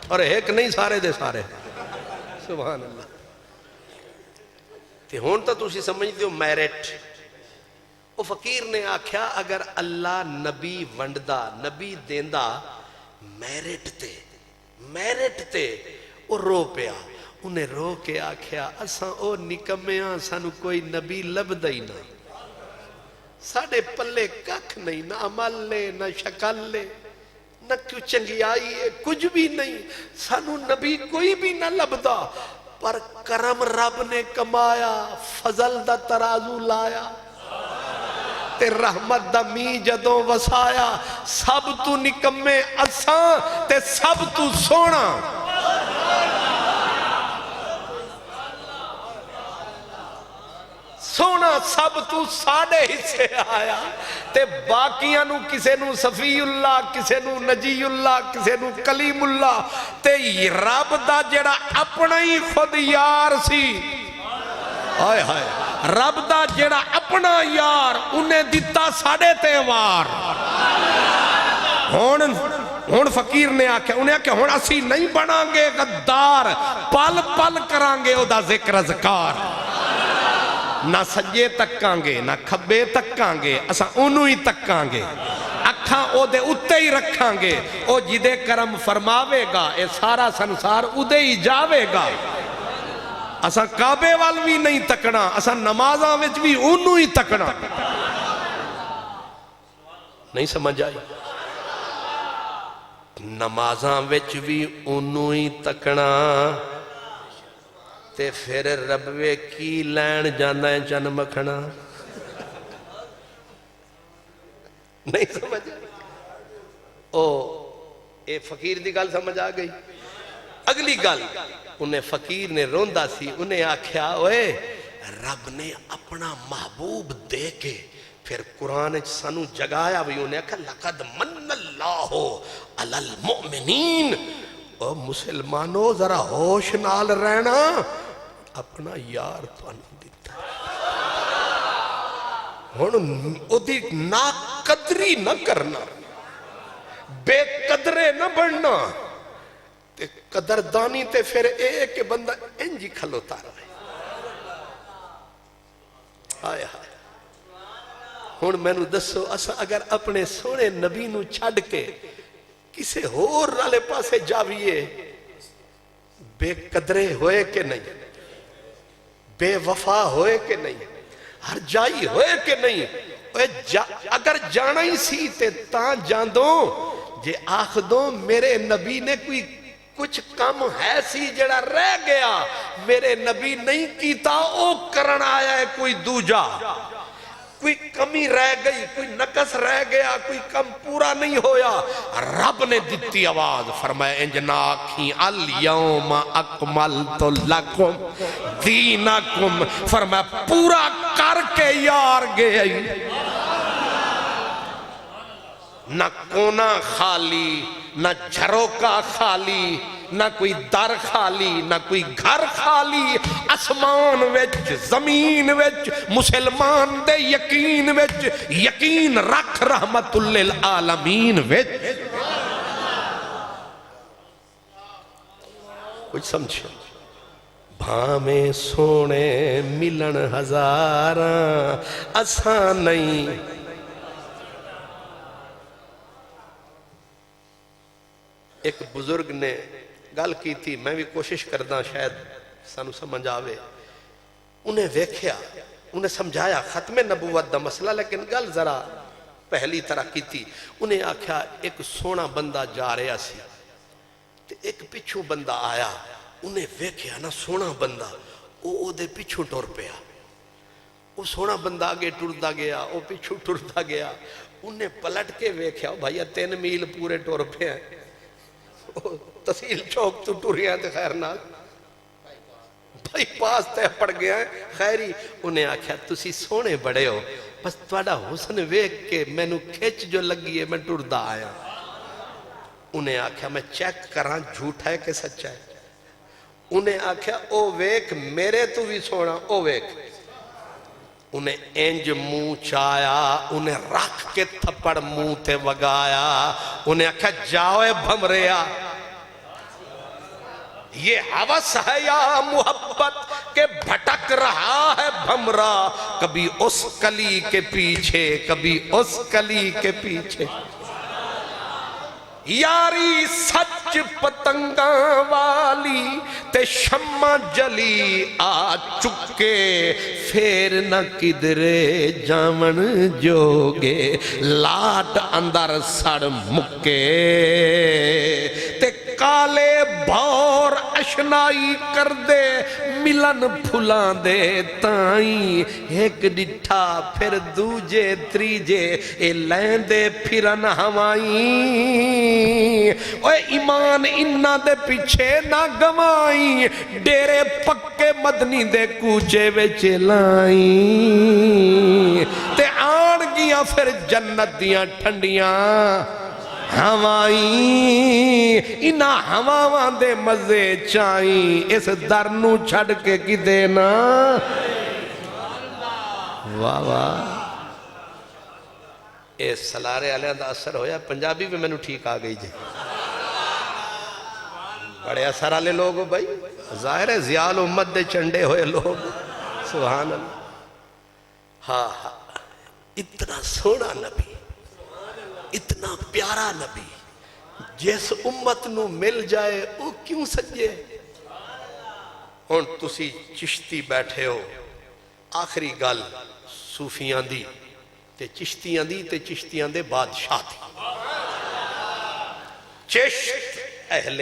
اور ایک نہیں سارے دے سارے سبحان اللہ تے ہون تا تسی سمجھ دیو میرٹ وہ فقیر نے آکھیا اگر اللہ نبی ونڈدہ نبی دیندہ میرٹ تے وہ رو پیا انہیں رو کے آکھیا اساں او نکمیاں سانو کوئی نبی لب دئی نہ ساڑے پلے ککھ نہیں نہ عمل لے نہ شکل لے نہ کیوں چنگی آئی ہے کچھ بھی نہیں سانو نبی کوئی بھی نہ لبدا پر کرم رب نے کمایا فضل دا ترازو لایا تے رحمت دا می جدوں وسایا سب تو نکمے اساں تے سب تو سونا سونا سب تو ساڑے حصے آیا تے باقیاں نو کسے نو صفی اللہ کسے نو نجی اللہ کسے نو کلیم اللہ تے رب دا جڑا اپنا ہی خود یار سی آئے ہائے رب دا جڑا اپنا یار انہیں دیتا ساڑے تیوار ہون فقیر نے آکھا انہیں آکھا ہون اسی نہیں بنانگے غدار پل پل کرانگے او دا ذکر اذکار نہ سجے تکانگے نہ کھبے تکانگے اسا انہوں ہی تکانگے اکھاں او دے اتے ہی رکھانگے او جدے کرم فرماوے گا اے سارا سنسار ادے ہی جاوے گا اسا کعبے وال بھی نہیں تکنا اسا نمازاں وچ بھی انہوں ہی تکنا نہیں سمجھ آئی نمازاں وچ بھی انہوں ہی تکنا تے پھر رب وے کی لین جانا ہے چن مکھنا نہیں سمجھ اے فقیر دی گل سمجھ آ گئی اگلی گل انہیں فقیر نے روندہ سی انہیں آکھیا اوئے رب نے اپنا محبوب دے کے پھر قرآن سانو جگایا بھی انہیں آکھا لقد من اللہ علی المؤمنین او مسلمانوں ذرا ہوش نال رہنا اپنا یار تو انہوں دیتا ہون او دی نا قدری نہ کرنا بے قدرے نہ بڑھنا تے قدردانی تے پھر ایک بندہ انجی کھلوتا رہے آیا ہون میں نو دسو اسا اگر اپنے سونے نبی نو چھڑ کے کسے ہور رالے پاسے جاویے بے قدرے ہوئے کہ نہیں بے وفا ہوئے کہ نہیں ہر جائی ہوئے کہ نہیں اگر جانا ہی سی تے تاں جاندوں جے آخ دو میرے نبی نے کوئی کچھ کم ہے سی جڑا رہ گیا میرے نبی نہیں کیتا او کرن آیا ہے کوئی دوجا کوئی کمی رہ گئی کوئی نقص رہ گیا کوئی کم پورا نہیں ہویا رب نے دیتی آواز فرمایا انجنا آکھیں الیوم اکملت لکم دینکم فرمایا پورا کر کے یار گئی نہ کونا خالی نہ جھروکا خالی نہ کوئی در خالی نہ کوئی گھر خالی اسمان وچ زمین وچ مسلمان دے یقین وچ یقین رکھ رحمت للعالمین وچ کچھ سمجھو بھامیں سونے ملن ہزاراں آسان نہیں ایک بزرگ نے گل کی تھی میں بھی کوشش کردہ شاید سانو سمجھ آوے انہیں ویکھیا انہیں سمجھایا ختم نبوت دا مسئلہ لیکن گل ذرا پہلی طرح کی تھی انہیں آکھیا ایک سونا بندہ جا رہا سی تے ایک پچھو بندہ آیا انہیں ویکھیا نا سونا بندہ او دے پچھو ٹور پیا وہ سونا بندہ آگے ٹردا گیا وہ پچھو ٹردا گیا انہیں پلٹ کے ویکھیا بھائیا 3 میل پورے ٹور پہ ہیں تحصیل چوک تو ٹوریا تے خیر نال بھائی پاس تے پڑ گیا ہے خیری انہیں آکھیا تسی سونے بڑے ہو بس توڑا حسن ویک کے میں نو کھچ جو لگی ہے میں ٹردا آیا انہیں آکھیا میں چیک کران جھوٹا ہے کہ سچا ہے انہیں آکھیا او ویک میرے تو بھی سونا او ویک انہیں انج منہ چایا انہیں رکھ کے تھپڑ منہ تے وگایا انہیں آکھا جاؤے بھمریا یہ حوث ہے یا محبت کہ بھٹک رہا ہے بھمرا کبھی اس کلی کے پیچھے کبھی اس کلی کے پیچھے یاری سچ پتنگاں والی تے شمع جلی آ چکے پھر نہ کدرے جامن جوگے لاٹ اندر سڑ مکے تے کالے بھور اشنائی کر دے ملن پھلان دے تائیں ایک ڈٹھا پھر دوجے تریجے اے لین دے پھرن ہوائیں اوے ایمان انہ دے پیچھے نہ گمائیں ڈیرے پکے مدنی دے کوچے وچے لائیں تے آن گیا پھر جنت دیاں ٹھنڈیاں ہوائیں انہا ہواواں دے مزے چائیں اس درنو چھڑ کے کی دینا واہ واہ اے سلارے علیہ دا اثر ہویا پنجابی بھی میں نے ٹھیک آ گئی جی بڑے اثر والے لوگ ہو بھائی ظاہر ہے زیال امت دے چنڈے ہوئے لوگ سبحان اللہ ہاں اتنا سونا نبی اتنا پیارا نبی جیس امت نو مل جائے وہ کیوں سجے ہون تسی چشتی بیٹھے ہو آخری گل صوفیاں دی تے چشتیاں دی تے چشتیاں دے بادشاہ تھی چشت اہل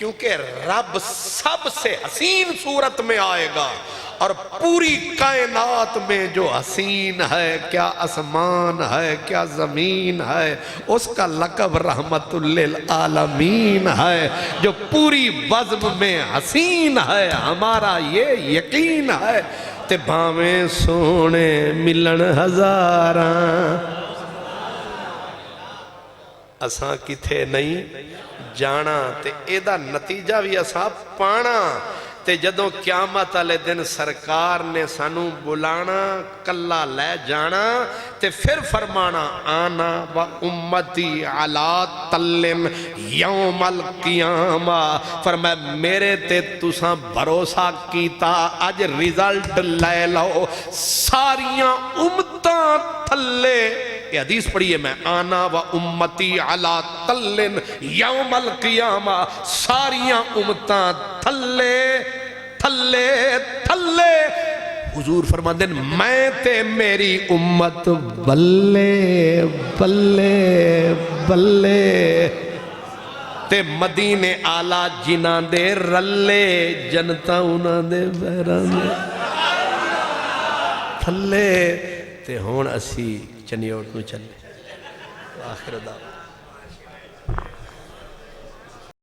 کیونکہ رب سب سے حسین صورت میں آئے گا، اور پوری کائنات میں جو حسین ہے، کیا آسمان ہے کیا زمین ہے، اس کا لقب رحمت للعالمین ہے۔ جو پوری بزم میں حسین ہے، ہمارا یہ یقین ہے تے بھاویں سونے ملن ہزاراں، اساں کتھے نہیں جانا تے ایدہ نتیجہ بھی اساں پانا۔ تے جدوں قیامت والے دن سرکار نے سانو بلانا، کلا لے جانا، تے پھر فرمانا آنا و امتی علی تلن یوم القیامہ، فرمایا میرے تے تساں بھروسہ کیتا، اج رزلٹ لے لو، ساریاں امتاں تھلے۔ یہ حدیث پڑھیے میں، آنا و امتی علی تلن یوم القیامہ، ساریاں امتاں تھلے تھلے تھلے۔ حضور فرما دین میں تے میری امت بلے بلے بلے، تے مدینے آلہ جنہ دے رلے، جنتا انہ دے بہران دے تھلے۔ تے ہون اسی چنیوٹ نو چلے آخر دعوت۔